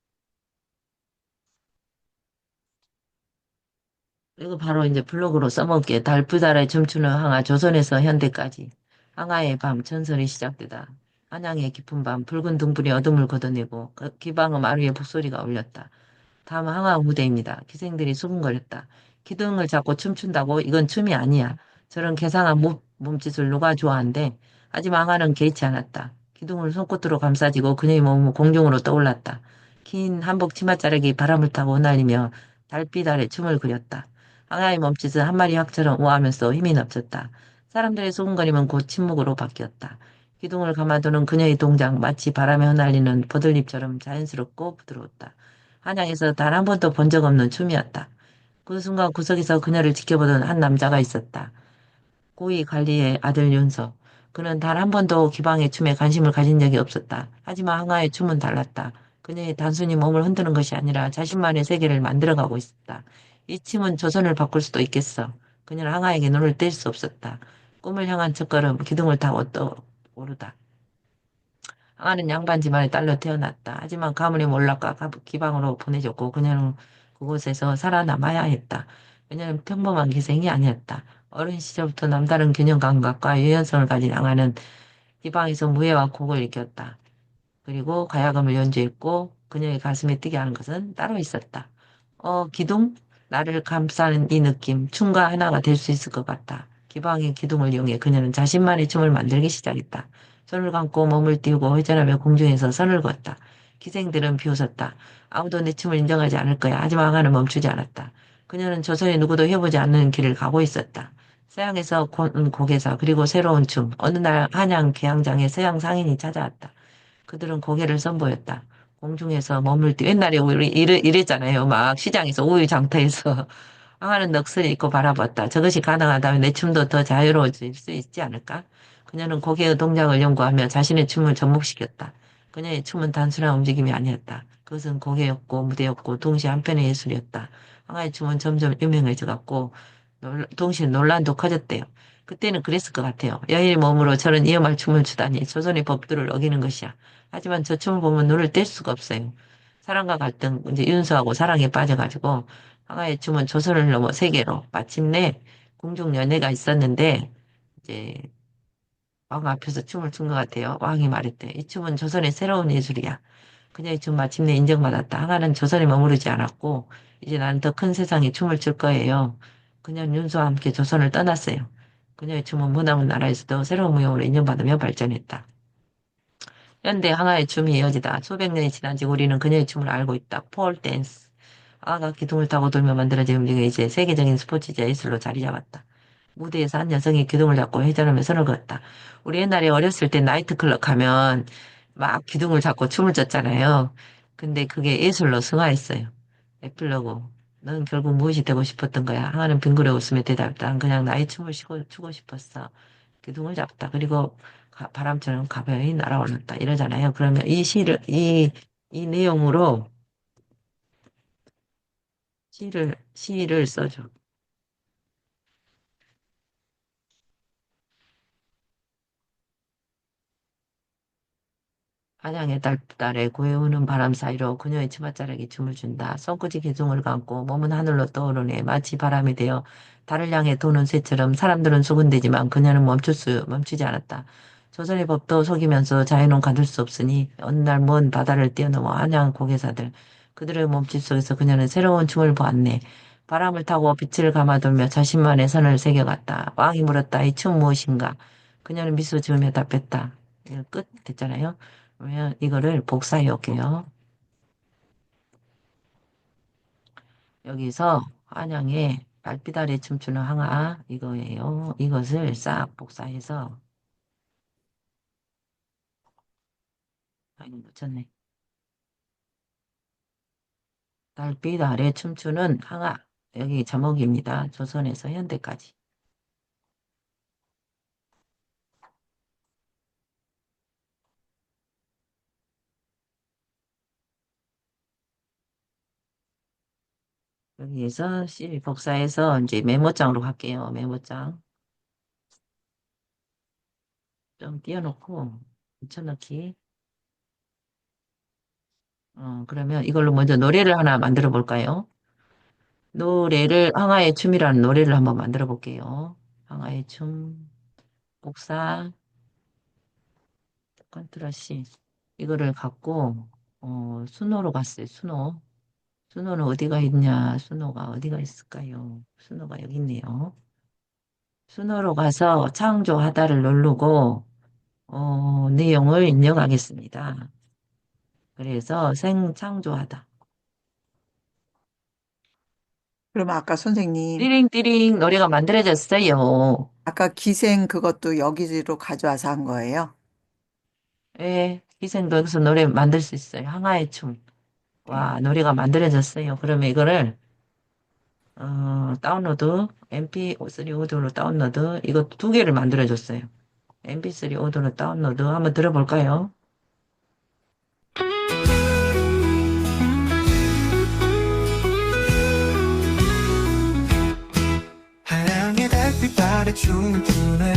이거 바로 이제 블로그로 써먹게. 달부달에 춤추는 항아 조선에서 현대까지. 항아의 밤 전설이 시작되다. 한양의 깊은 밤 붉은 등불이 어둠을 걷어내고 그 기방음 아루의 북소리가 울렸다. 다음 항아 무대입니다. 기생들이 수군거렸다. 기둥을 잡고 춤춘다고 이건 춤이 아니야. 저런 괴상한 몸짓을 누가 좋아한대. 하지만 항아는 개의치 않았다. 기둥을 손끝으로 감싸지고 그녀의 몸은 공중으로 떠올랐다. 긴 한복 치맛자락이 바람을 타고 흩날리며 달빛 아래 춤을 그렸다. 항아의 몸짓은 한 마리 학처럼 우아하면서 힘이 넘쳤다. 사람들의 수군거림은 곧 침묵으로 바뀌었다. 기둥을 감아두는 그녀의 동작 마치 바람에 흩날리는 버들잎처럼 자연스럽고 부드러웠다. 한양에서 단 한 번도 본 적 없는 춤이었다. 그 순간 구석에서 그녀를 지켜보던 한 남자가 있었다. 고위 관리의 아들 윤서. 그는 단 한 번도 기방의 춤에 관심을 가진 적이 없었다. 하지만 항아의 춤은 달랐다. 그녀의 단순히 몸을 흔드는 것이 아니라 자신만의 세계를 만들어가고 있었다. 이 춤은 조선을 바꿀 수도 있겠어. 그녀는 항아에게 눈을 뗄 수 없었다. 꿈을 향한 첫걸음, 기둥을 타고 떠오르다. 아는 양반 집안의 딸로 태어났다. 하지만 가문이 몰락과 기방으로 보내졌고 그녀는 그곳에서 살아남아야 했다. 그녀는 평범한 기생이 아니었다. 어린 시절부터 남다른 균형 감각과 유연성을 가진 양아는 기방에서 무예와 곡을 익혔다. 그리고 가야금을 연주했고 그녀의 가슴에 뛰게 하는 것은 따로 있었다. 기둥? 나를 감싸는 이 느낌, 춤과 하나가 될 수 있을 것 같다. 기방의 기둥을 이용해 그녀는 자신만의 춤을 만들기 시작했다. 손을 감고 몸을 띄우고 회전하며 공중에서 선을 그었다. 기생들은 비웃었다. 아무도 내 춤을 인정하지 않을 거야. 하지만 항아는 멈추지 않았다. 그녀는 조선의 누구도 해보지 않는 길을 가고 있었다. 서양에서 곡에서 그리고 새로운 춤. 어느 날 한양 개항장에 서양 상인이 찾아왔다. 그들은 고개를 선보였다. 공중에서 머물띠. 옛날에 우리 이랬잖아요. 막 시장에서 우유 장터에서 항아는 넋을 잃고 바라봤다. 저것이 가능하다면 내 춤도 더 자유로워질 수 있지 않을까? 그녀는 고개의 동작을 연구하며 자신의 춤을 접목시켰다. 그녀의 춤은 단순한 움직임이 아니었다. 그것은 고개였고 무대였고 동시에 한편의 예술이었다. 항아의 춤은 점점 유명해져갔고 동시에 논란도 커졌대요. 그때는 그랬을 것 같아요. 여인의 몸으로 저런 위험한 춤을 추다니 조선의 법도를 어기는 것이야. 하지만 저 춤을 보면 눈을 뗄 수가 없어요. 사랑과 갈등, 이제 윤서하고 사랑에 빠져가지고 황하의 춤은 조선을 넘어 세계로 마침내 궁중 연애가 있었는데 이제 왕 앞에서 춤을 춘 것 같아요. 왕이 말했대. 이 춤은 조선의 새로운 예술이야. 그녀의 춤 마침내 인정받았다. 항아는 조선에 머무르지 않았고 이제 나는 더 큰 세상에 춤을 출 거예요. 그녀는 윤서와 함께 조선을 떠났어요. 그녀의 춤은 머나먼 나라에서도 새로운 무용으로 인정받으며 발전했다. 현대 항아의 춤이 이어지다. 수백 년이 지난 지 우리는 그녀의 춤을 알고 있다. 폴 댄스. 아가 기둥을 타고 돌며 만들어진 움직임이 이제 세계적인 스포츠자 예술로 자리 잡았다. 무대에서 한 여성이 기둥을 잡고 회전하며 선을 그었다. 우리 옛날에 어렸을 때 나이트클럽 가면 막 기둥을 잡고 춤을 췄잖아요. 근데 그게 예술로 승화했어요. 에필로그. 넌 결국 무엇이 되고 싶었던 거야? 항아는 빙그레 웃으며 대답했다. 난 그냥 나의 춤을 추고 싶었어. 기둥을 잡다. 그리고 바람처럼 가벼이 날아올랐다. 이러잖아요. 그러면 이 내용으로 시를 써줘. 한양의 딸에 고요우는 바람 사이로 그녀의 치맛자락에 춤을 준다. 손끝이 기둥을 감고 몸은 하늘로 떠오르네. 마치 바람이 되어 달을 향해 도는 새처럼 사람들은 수군대지만 그녀는 멈추지 않았다. 조선의 법도 속이면서 자유는 가둘 수 없으니 어느 날 먼 바다를 뛰어넘어 한양 고개사들 그들의 몸짓 속에서 그녀는 새로운 춤을 보았네. 바람을 타고 빛을 감아돌며 자신만의 선을 새겨갔다. 왕이 물었다. 이 춤 무엇인가? 그녀는 미소 지으며 답했다. 이거 끝 됐잖아요. 그러면 이거를 복사해 올게요. 여기서 한양의 달빛 아래 춤추는 항아 이거예요. 이것을 싹 복사해서 이거 놓쳤네. 달빛 아래 춤추는 항아 여기 제목입니다. 조선에서 현대까지. 여기에서 C 복사해서 이제 메모장으로 갈게요. 메모장 좀 띄워놓고 붙여넣기. 그러면 이걸로 먼저 노래를 하나 만들어 볼까요? 항아의 춤이라는 노래를 한번 만들어 볼게요. 항아의 춤, 복사, 컨트롤 C. 이거를 갖고, 순호로 갔어요, 순호. 순호는 어디가 있냐? 순호가 어디가 있을까요? 순호가 여기 있네요. 순호로 가서 창조하다를 누르고, 내용을 입력하겠습니다. 그래서 생창조하다. 그럼 아까 선생님, 띠링띠링 노래가 만들어졌어요. 아까 기생 그것도 여기로 가져와서 한 거예요? 예, 희생도 여기서 노래 만들 수 있어요. 항아의 춤. 네. 와, 노래가 만들어졌어요. 그러면 이거를, 다운로드, MP3 오디오로 다운로드, 이거 두 개를 만들어줬어요. MP3 오디오로 다운로드 한번 들어볼까요? 하양의 달빛 아래 춤을 추네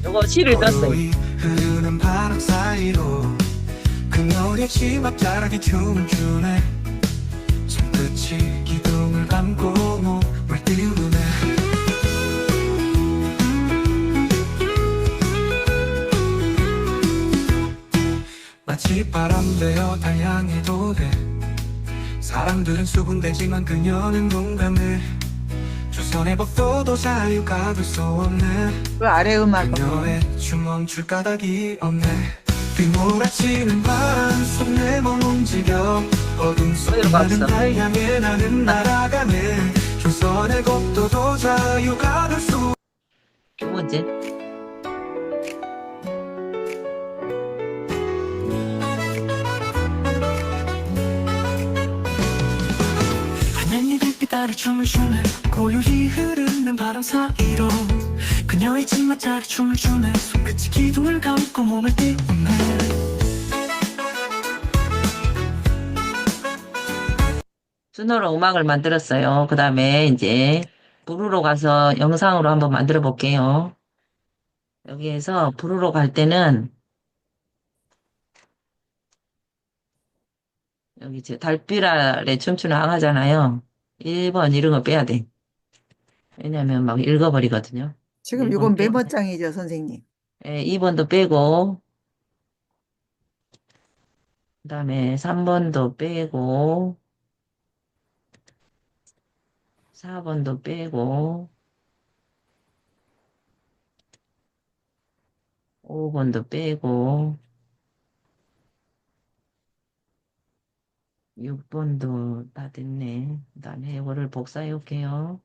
요거 시를 떴어요. 고요히 흐르는 바람 사이로 그녀의 치맛자락에 춤을 추네 손끝이 기둥을 감고 몸을 띄우네 마치 바람 되어 달 향해 도네 사람들은 수군대지만 그녀는 동감해 조선의 법도도 자유가 될 수 없네 그 아래 음악, 그녀의 춤 멈출 까닭이 없네 빗몰아치는 바람 속 내 몸 움직여 어둠 속 어디로 나는 갔어? 달 향해 나는 날아가네 조선의 법도도 자유가 될 수 두 번째. 하늘이 빛빛 따라 춤을 추네 고요히 흐르는 바람 사이로 그녀의 치맛자락 춤을 추네 손끝이 기둥을 감고 몸을 띄우네 순호로 음악을 만들었어요. 그 다음에 이제 부르러 가서 영상으로 한번 만들어 볼게요. 여기에서 부르러 갈 때는 여기 제 달빛 아래 춤추는 항아잖아요. 1번 이런 거 빼야 돼. 왜냐면 막 읽어버리거든요. 지금 1번 이건 빼고, 메모장이죠, 선생님. 2번도 빼고, 그 다음에 3번도 빼고, 4번도 빼고, 5번도 빼고, 6번도 다 됐네. 그다음에 이거를 복사해 올게요.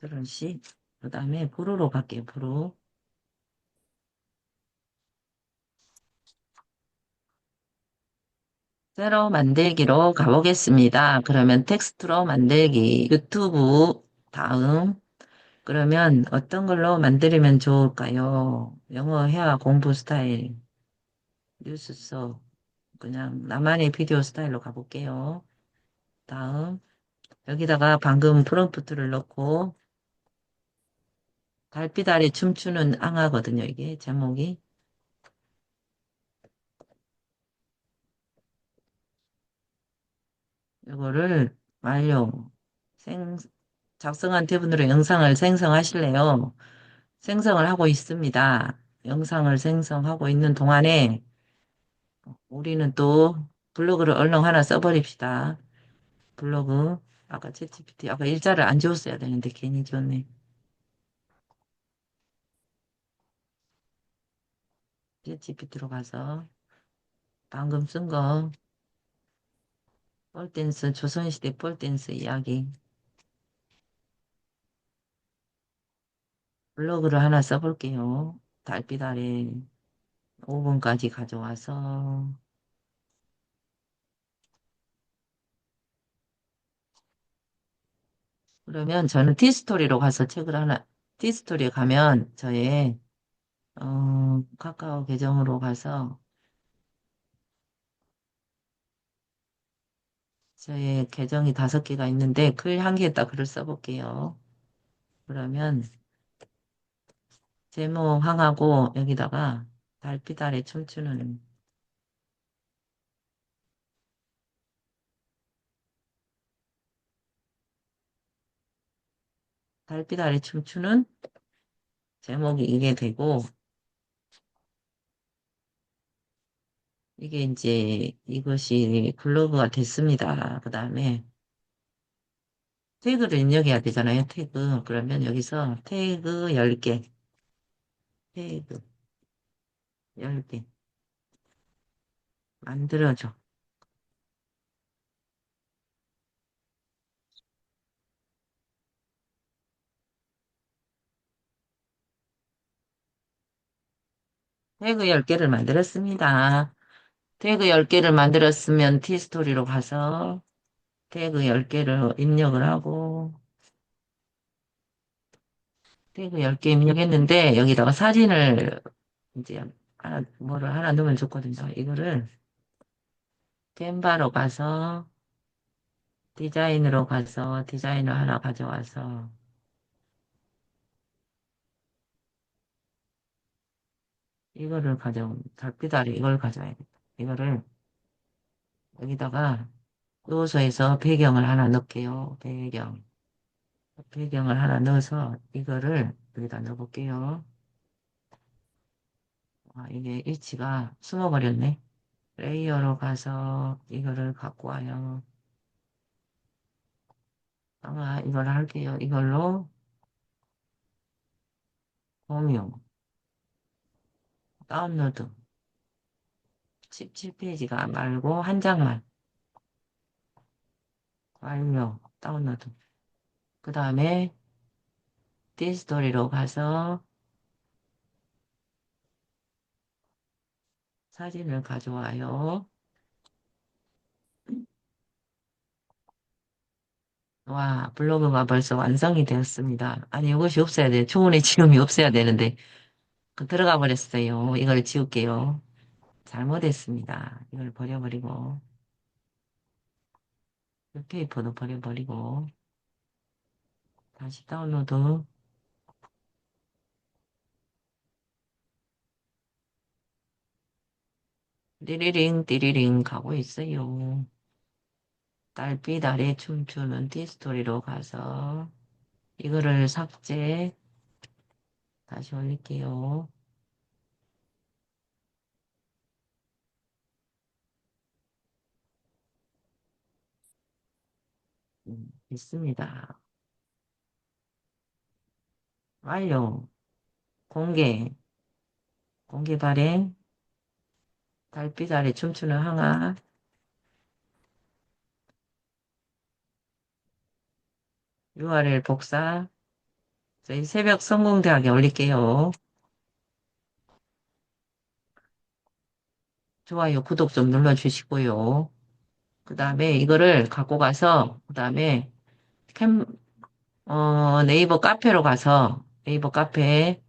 드러시. 그다음에 브루로 갈게요. 브루. 새로 만들기로 가보겠습니다. 그러면 텍스트로 만들기. 유튜브 다음. 그러면 어떤 걸로 만들면 좋을까요? 영어 회화 공부 스타일, 뉴스 속, 그냥 나만의 비디오 스타일로 가볼게요. 다음, 여기다가 방금 프롬프트를 넣고, 달빛 아래 춤추는 앙하거든요, 이게 제목이. 이거를 완료. 생, 작성한 태분으로 영상을 생성하실래요? 생성을 하고 있습니다. 영상을 생성하고 있는 동안에 우리는 또 블로그를 얼른 하나 써버립시다. 블로그. 아까 챗GPT. 아까 일자를 안 지웠어야 되는데 괜히 지웠네. 챗GPT로 가서 방금 쓴 거 폴댄스 조선시대 폴댄스 이야기 블로그를 하나 써볼게요. 달빛 아래 5분까지 가져와서 그러면 저는 티스토리로 가서 책을 하나 티스토리에 가면 저의 카카오 계정으로 가서 저의 계정이 5개가 있는데 글 1개에다 글을 써볼게요. 그러면 제목 항하고 여기다가 달빛 아래 춤추는 달빛 아래 춤추는 제목이 이게 되고 이게 이제 이것이 블로그가 됐습니다. 그 다음에 태그를 입력해야 되잖아요. 태그. 그러면 여기서 태그 10개, 태그 10개 만들어줘. 태그 10개를 만들었습니다. 태그 10개를 만들었으면 티스토리로 가서 태그 10개를 입력을 하고 태그 10개 입력했는데 여기다가 사진을 이제 하나, 뭐를 하나 넣으면 좋거든요. 이거를 캔바로 가서 디자인으로 가서 디자인을 하나 가져와서 이거를 달빛 아래 이걸 가져와야겠다. 이거를 여기다가 요소에서 배경을 하나 넣을게요. 배경을 하나 넣어서 이거를 여기다 넣어볼게요. 아, 이게 위치가 숨어버렸네. 레이어로 가서 이거를 갖고 와요. 아마 이걸 할게요. 이걸로 공유, 다운로드. 17페이지가 말고 한 장만. 완료, 다운로드. 그 다음에 디스토리로 가서 사진을 가져와요. 와, 블로그가 벌써 완성이 되었습니다. 아니, 이것이 없어야 돼. 초원의 지음이 없어야 되는데, 그 들어가 버렸어요. 이걸 지울게요. 잘못했습니다. 이걸 버려버리고, 이 페이퍼도 버려버리고, 다시 다운로드. 띠리링, 띠리링 가고 있어요. 달빛 아래 춤추는 띠스토리로 가서, 이거를 삭제, 다시 올릴게요. 됐습니다. 완료. 공개. 공개 발행. 달빛 아래 춤추는 항아. URL 복사. 저희 새벽 성공대학에 올릴게요. 좋아요, 구독 좀 눌러주시고요. 그 다음에 이거를 갖고 가서, 그 다음에 네이버 카페로 가서, 네이버 카페에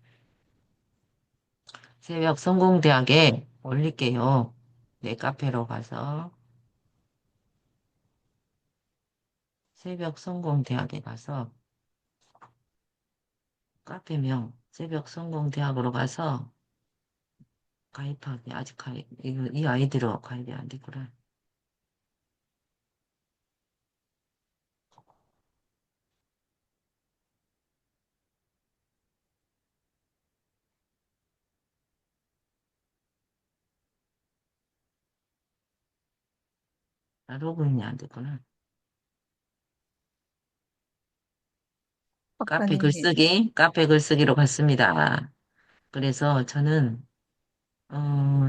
새벽 성공대학에 올릴게요. 네, 카페로 가서, 새벽 성공대학에 가서, 카페명, 새벽 성공대학으로 가서, 가입하기, 아직 이 아이디로 가입이 안 됐구나. 로그인이 안 됐구나. 박사님, 카페 글쓰기로 갔습니다. 그래서 저는,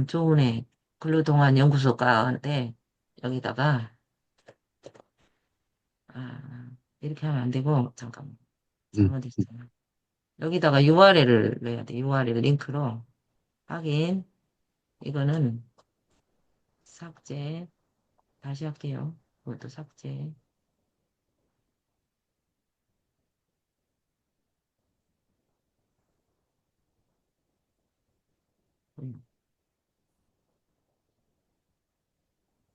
좋은애, 근로동안 연구소가인데, 여기다가, 이렇게 하면 안 되고, 잠깐만. 잘못했어요. 여기다가 URL을 넣어야 돼. URL 링크로. 확인. 이거는 삭제. 다시 할게요. 이것도 삭제.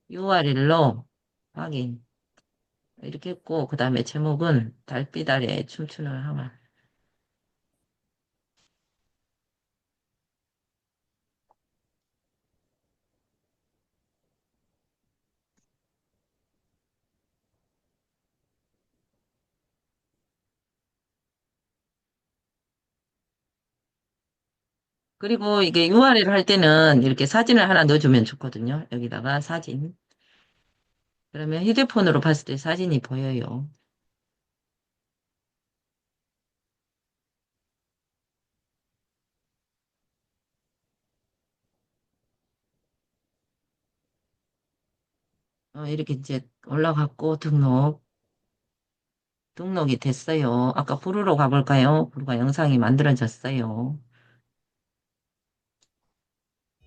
URL로 확인. 이렇게 했고, 그 다음에 제목은 달빛 아래 춤추는 항아. 그리고 이게 URL 할 때는 이렇게 사진을 하나 넣어주면 좋거든요. 여기다가 사진. 그러면 휴대폰으로 봤을 때 사진이 보여요. 이렇게 이제 올라갔고 등록이 됐어요. 아까 부르러 가볼까요? 부르가 영상이 만들어졌어요.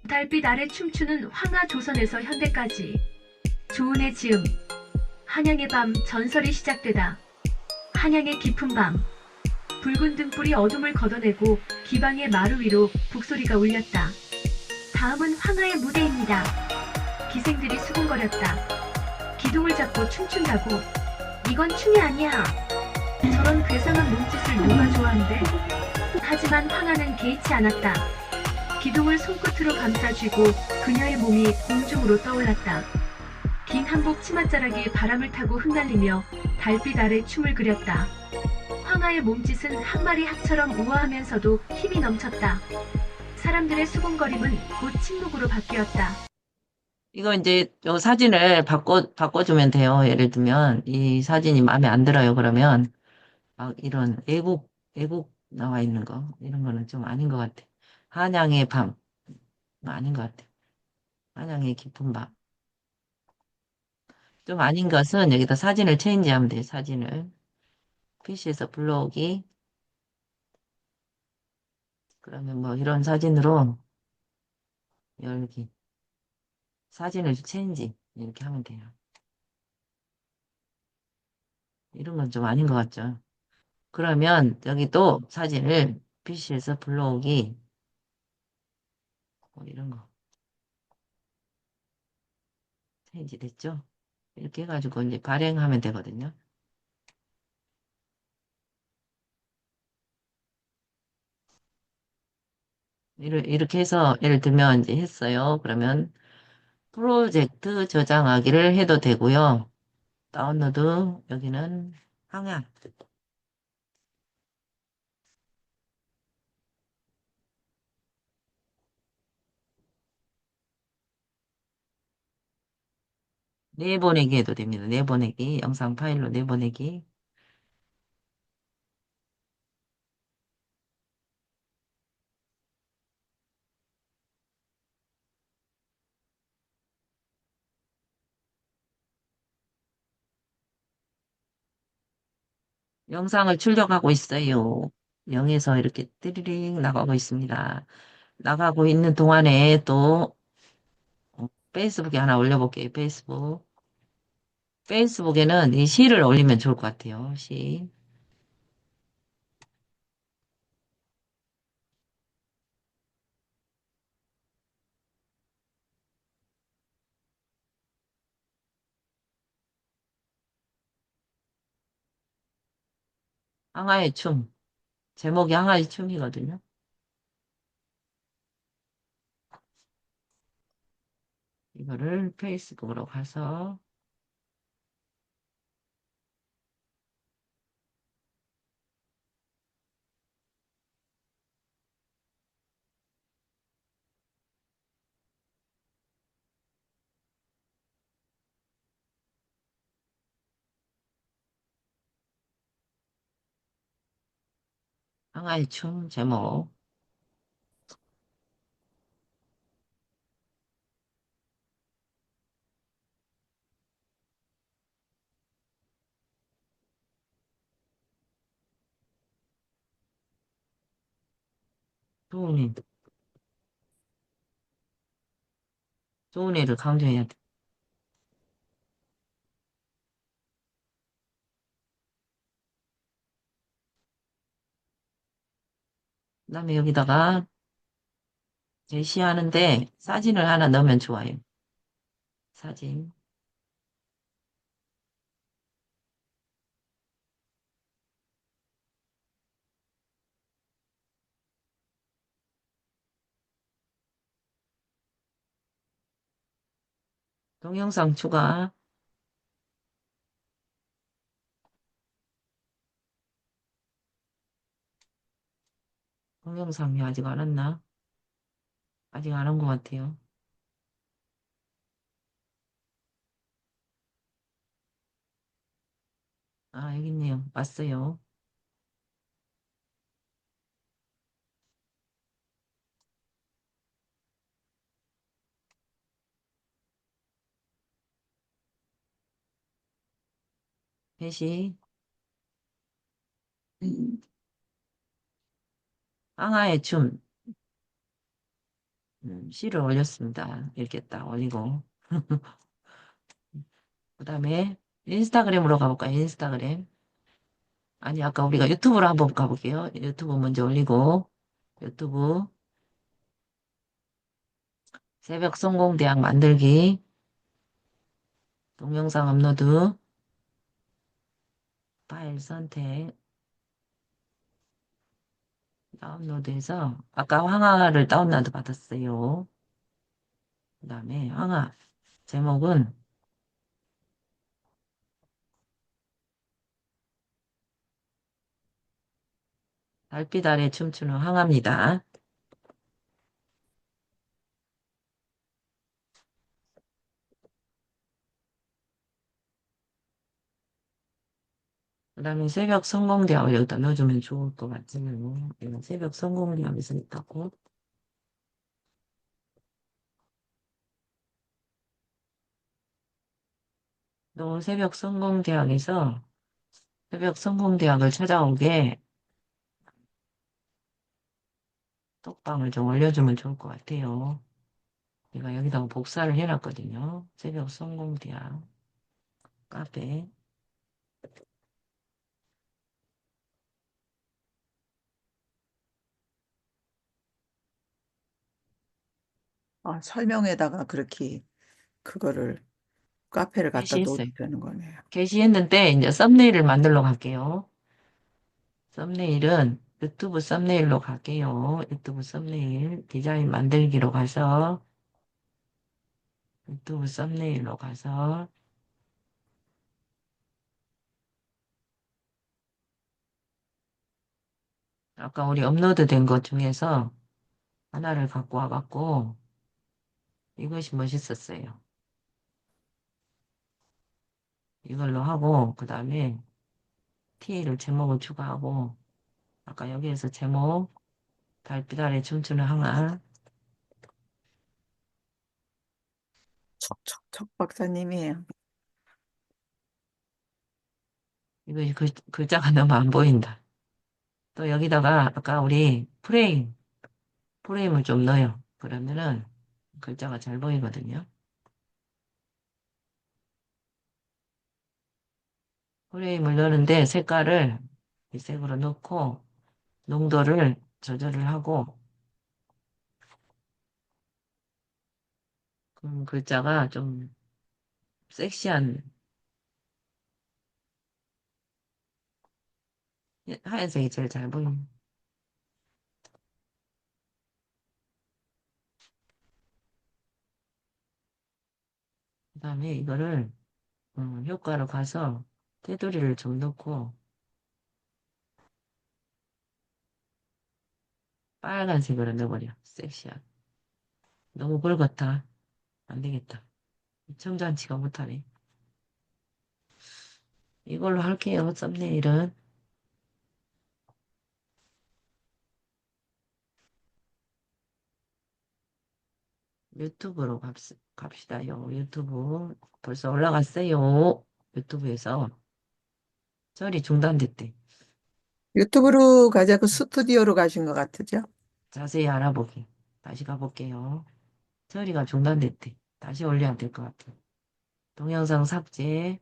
달빛 아래 춤추는 황하 조선에서 현대까지 조은의 지음 한양의 밤 전설이 시작되다. 한양의 깊은 밤 붉은 등불이 어둠을 걷어내고 기방의 마루 위로 북소리가 울렸다. 다음은 황하의 무대입니다. 기생들이 수군거렸다. 기둥을 잡고 춤춘다고. 이건 춤이 아니야. 저런 괴상한 몸짓을 누가 좋아한대? 하지만 황하는 개의치 않았다. 기둥을 손끝으로 감싸쥐고 그녀의 몸이 공중으로 떠올랐다. 긴 한복 치맛자락이 바람을 타고 흩날리며 달빛 아래 춤을 그렸다. 황하의 몸짓은 한 마리 학처럼 우아하면서도 힘이 넘쳤다. 사람들의 수군거림은 곧 침묵으로 바뀌었다. 이거 이제 요 사진을 바꿔주면 돼요. 예를 들면 이 사진이 마음에 안 들어요. 그러면 막 이런 애국 나와 있는 거 이런 거는 좀 아닌 것 같아. 한양의 밤 아닌 것 같아. 한양의 깊은 밤. 좀 아닌 것은 여기다 사진을 체인지하면 돼. 사진을 PC에서 불러오기. 그러면 뭐 이런 사진으로 열기. 사진을 체인지 이렇게 하면 돼요. 이런 건 좀 아닌 것 같죠. 그러면 여기 또 사진을 PC에서 불러오기. 뭐 이런 거. 체인지 됐죠? 이렇게 해가지고 이제 발행하면 되거든요. 이렇게 해서 예를 들면 이제 했어요. 그러면 프로젝트 저장하기를 해도 되고요. 다운로드 여기는 항약 내보내기 해도 됩니다. 내보내기. 영상 파일로 내보내기. 영상을 출력하고 있어요. 0에서 이렇게 띠리링 나가고 있습니다. 나가고 있는 동안에 또 페이스북에 하나 올려볼게요. 페이스북. 페이스북에는 이 시를 올리면 좋을 것 같아요. 시. 항아의 춤. 제목이 항아의 춤이거든요. 이거를 페이스북으로 가서 항아의 춤 제목. 좋은 일, 좋은 일을 강조해야 돼. 그다음에 여기다가 제시하는데 사진을 하나 넣으면 좋아요. 사진. 동영상 추가. 동영상이 아직 안 왔나? 아직 안 온 것 같아요. 아, 여기 있네요. 왔어요. 회시. 항아의 춤. 시를 올렸습니다. 이렇게 딱 올리고. 그 다음에 인스타그램으로 가볼까요? 인스타그램. 아니, 아까 우리가 유튜브로 한번 가볼게요. 유튜브 먼저 올리고, 유튜브 새벽 성공대학 만들기, 동영상 업로드, 파일 선택, 다운로드해서, 아까 황하를 다운로드 받았어요. 그 다음에 황하, 제목은 달빛 아래 춤추는 황하입니다. 그 다음에 새벽 성공대학을 여기다 넣어주면 좋을 것 같지만요. 내가 새벽 성공대학에서 있다고. 또 새벽 성공대학에서 새벽 성공대학을 찾아오게 톡방을 좀 올려주면 좋을 것 같아요. 제가 여기다가 복사를 해놨거든요. 새벽 성공대학 카페. 아, 설명에다가 그렇게 그거를 카페를 갖다 게시했어요. 놓어도 되는 거네요. 게시했는데 이제 썸네일을 만들러 갈게요. 썸네일은 유튜브 썸네일로 갈게요. 유튜브 썸네일 디자인 만들기로 가서 유튜브 썸네일로 가서 아까 우리 업로드 된 것 중에서 하나를 갖고 와갖고 이것이 멋있었어요. 이걸로 하고, 그 다음에 T를 제목을 추가하고, 아까 여기에서 제목, 달빛 아래 춤추는 항아. 척 박사님이에요. 이거 글자가 너무 안 보인다. 또 여기다가 아까 우리 프레임을 좀 넣어요. 그러면은 글자가 잘 보이거든요. 프레임을 넣는데 색깔을 이 색으로 넣고 농도를 조절을 하고 그럼 글자가 좀 섹시한 하얀색이 제일 잘 보이네. 그다음에 이거를 효과로 가서 테두리를 좀 넣고 빨간색으로 넣어버려. 섹시한. 너무 굵었다. 안 되겠다. 점잖지가 못하네. 이걸로 할게요. 썸네일은. 유튜브로 갑시다요. 유튜브 벌써 올라갔어요. 유튜브에서 처리 중단됐대. 유튜브로 가자고 스튜디오로 가신 것 같으죠? 자세히 알아보기. 다시 가볼게요. 처리가 중단됐대. 다시 올려야 될 것 같아. 동영상 삭제.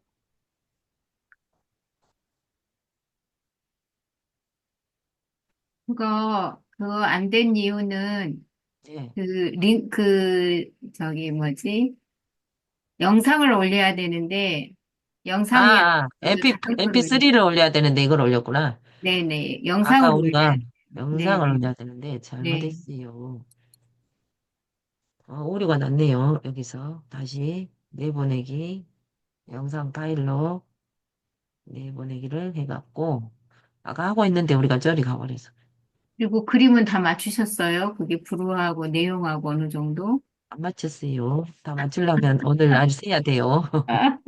그거 안 된 이유는 네. 저기 뭐지? 영상을 올려야 되는데, 영상이 작은 거를, MP3를 올려야 되는데 이걸 올렸구나. 네네, 아까 영상을 올려야 우리가 돼요. 영상을 네네, 올려야 되는데 네. 잘못했어요. 오류가 났네요. 여기서 다시 내보내기. 영상 파일로 내보내기를 해갖고 아까 하고 있는데 우리가 저리 가버려서 그리고 그림은 다 맞추셨어요? 그게 불우하고 내용하고 어느 정도? 안 맞췄어요. 다 맞추려면 오늘 날 써야 돼요. 아,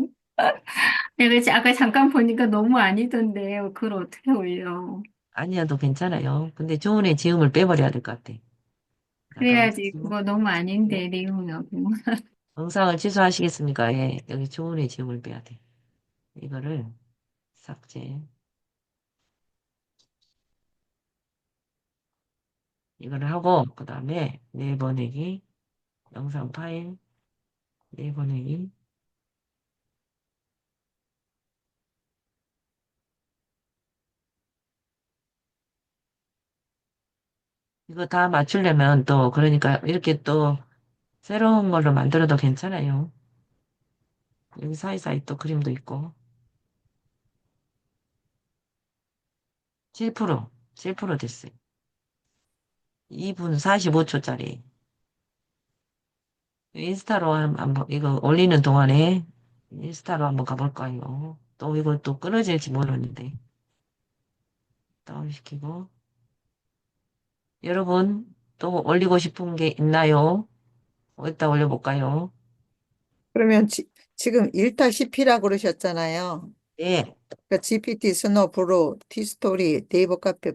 내가 아까 잠깐 보니까 너무 아니던데, 그걸 어떻게 올려? 아니어도 괜찮아요. 근데 조은의 지음을 빼버려야 될 것 같아. 잠깐만 그래야지, 잠시만. 그거 너무 네. 아닌데, 내용하고. 영상을 취소하시겠습니까? 예, 여기 조은의 지음을 빼야 돼. 이거를 삭제. 이거를 하고 그 다음에 내보내기 영상 파일 내보내기 이거 다 맞추려면 또 그러니까 이렇게 또 새로운 걸로 만들어도 괜찮아요. 여기 사이사이 또 그림도 있고 7% 됐어요. 2분 45초짜리 인스타로 한번 이거 올리는 동안에 인스타로 한번 가볼까요? 또 이거 또 끊어질지 모르는데 다운시키고 여러분 또 올리고 싶은 게 있나요? 어디다 올려볼까요? 그러면 지금 1-10이라고 그러셨잖아요. 네, 그러니까 GPT, 스노, 브로, 티스토리, 네이버 카페,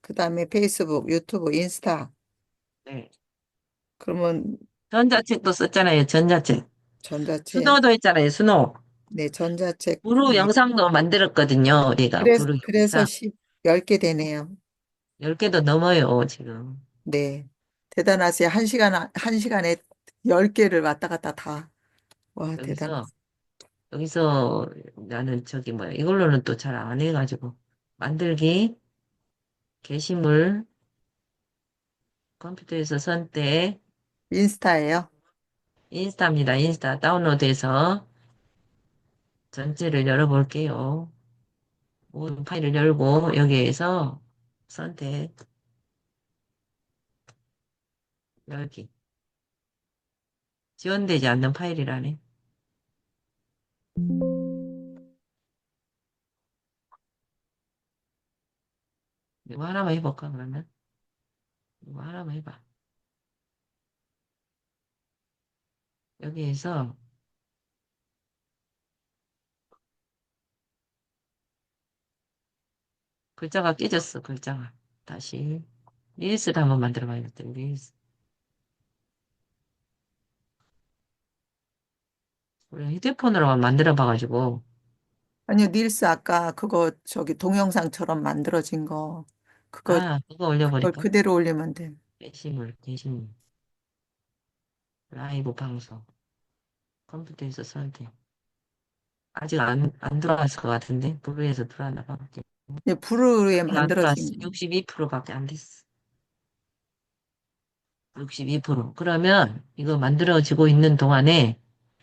그다음에 페이스북, 유튜브, 인스타. 네. 그러면 전자책도 썼잖아요. 전자책. 전자책, 수노도 했잖아요. 수노. 네, 전자책. 부루 네. 영상도 만들었거든요. 우리가 부루 그래서 영상. 10개 되네요. 10개도 넘어요, 지금. 네. 대단하세요. 한 시간에 10개를 왔다 갔다 다. 와, 대단. 여기서, 여기서 나는 저기 뭐야. 이걸로는 또 잘 안 해가지고. 만들기, 게시물, 컴퓨터에서 선택, 인스타예요. 인스타입니다. 인스타 다운로드해서 전체를 열어볼게요. 모든 파일을 열고 여기에서 선택, 열기. 지원되지 않는 파일이라네. 이거 하나만 해볼까, 그러면? 이거 하나만 해봐. 여기에서 글자가 깨졌어, 글자가. 다시. 릴스를 한번 만들어 봐야겠다, 릴스. 우리 휴대폰으로만 만들어 봐가지고. 아니요, 릴스 아까 그거 저기 동영상처럼 만들어진 거, 그거, 아, 그거 그걸 올려버릴까? 그대로 올리면 돼. 게시물. 라이브 방송. 컴퓨터에서 설계. 아직 안 들어왔을 것 같은데? 블루에서 들어왔나 봐. 네, 불에 안 들어왔어. 만들어진 거. 62%밖에 안 됐어. 62%. 그러면 이거 만들어지고 있는 동안에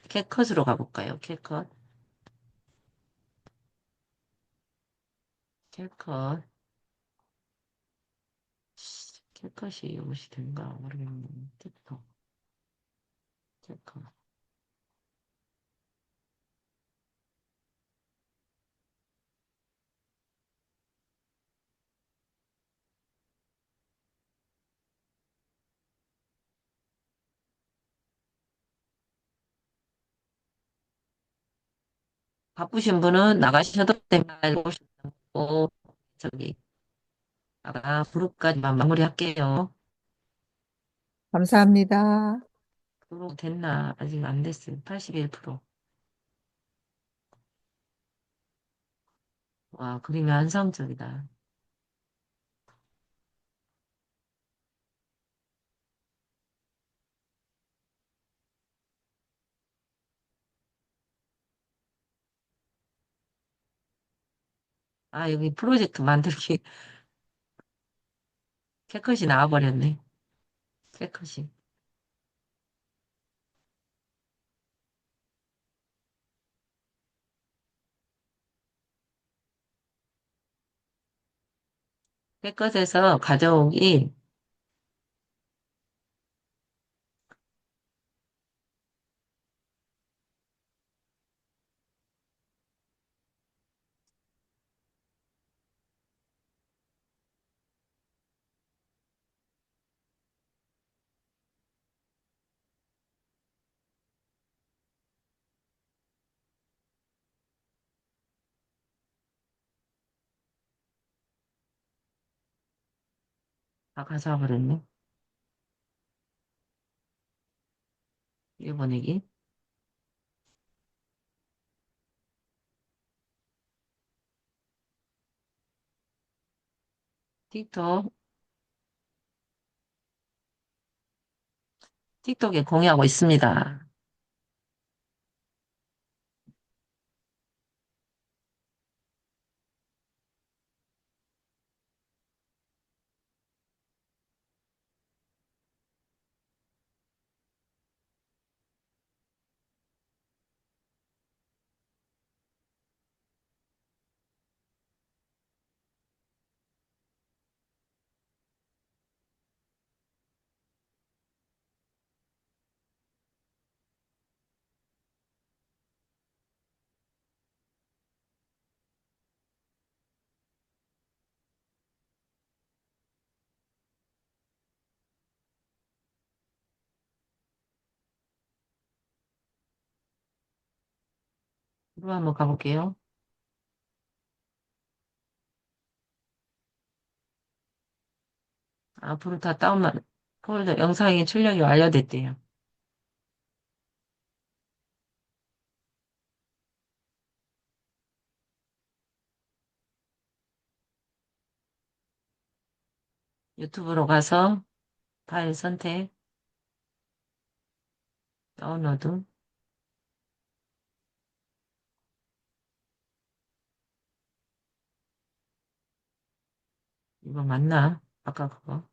캣컷으로 가볼까요? 캣컷. 캣컷. 캣컷이 이것이 된가 모르겠네. 틱톡. 캣컷. 바쁘신 분은 나가셔도 됩니다. 알고 싶고, 저기, 부록까지만 마무리할게요. 감사합니다. 부록 됐나? 아직 안 됐어요. 81%. 와, 그림이 환상적이다. 아, 여기 프로젝트 만들기 캣컷이 나와버렸네. 캣컷이. 캣컷에서 가져오기, 다 가져와버렸네. 일본내기. 틱톡. 틱톡에 공유하고 있습니다. 로 한번 가볼게요. 앞으로 다 다운만, 폴더 영상이 출력이 완료됐대요. 유튜브로 가서 파일 선택, 다운로드. 이거 맞나? 아까 그거.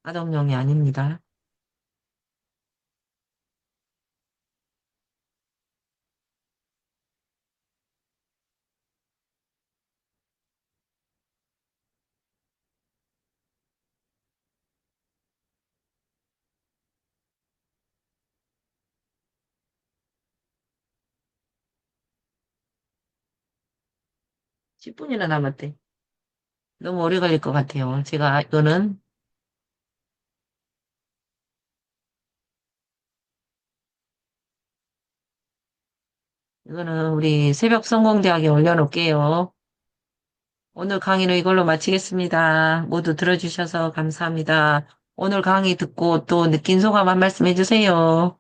가정용이 아닙니다. 10분이나 남았대. 너무 오래 걸릴 것 같아요. 이거는 우리 새벽 성공대학에 올려놓을게요. 오늘 강의는 이걸로 마치겠습니다. 모두 들어주셔서 감사합니다. 오늘 강의 듣고 또 느낀 소감 한 말씀 해주세요.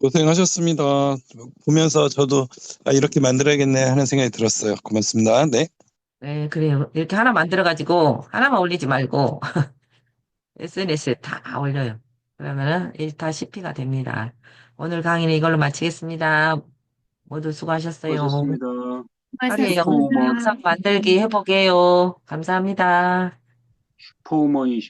고생하셨습니다. 보면서 저도 이렇게 만들어야겠네 하는 생각이 들었어요. 고맙습니다. 네. 네, 그래요. 이렇게 하나 만들어가지고 하나만 올리지 말고 SNS에 다 올려요. 그러면은 1타10피가 됩니다. 오늘 강의는 이걸로 마치겠습니다. 모두 수고하셨어요. 수고하셨습니다. 빨리 슈퍼우먼, 영상 만들기 해보게요. 감사합니다. 슈퍼우먼이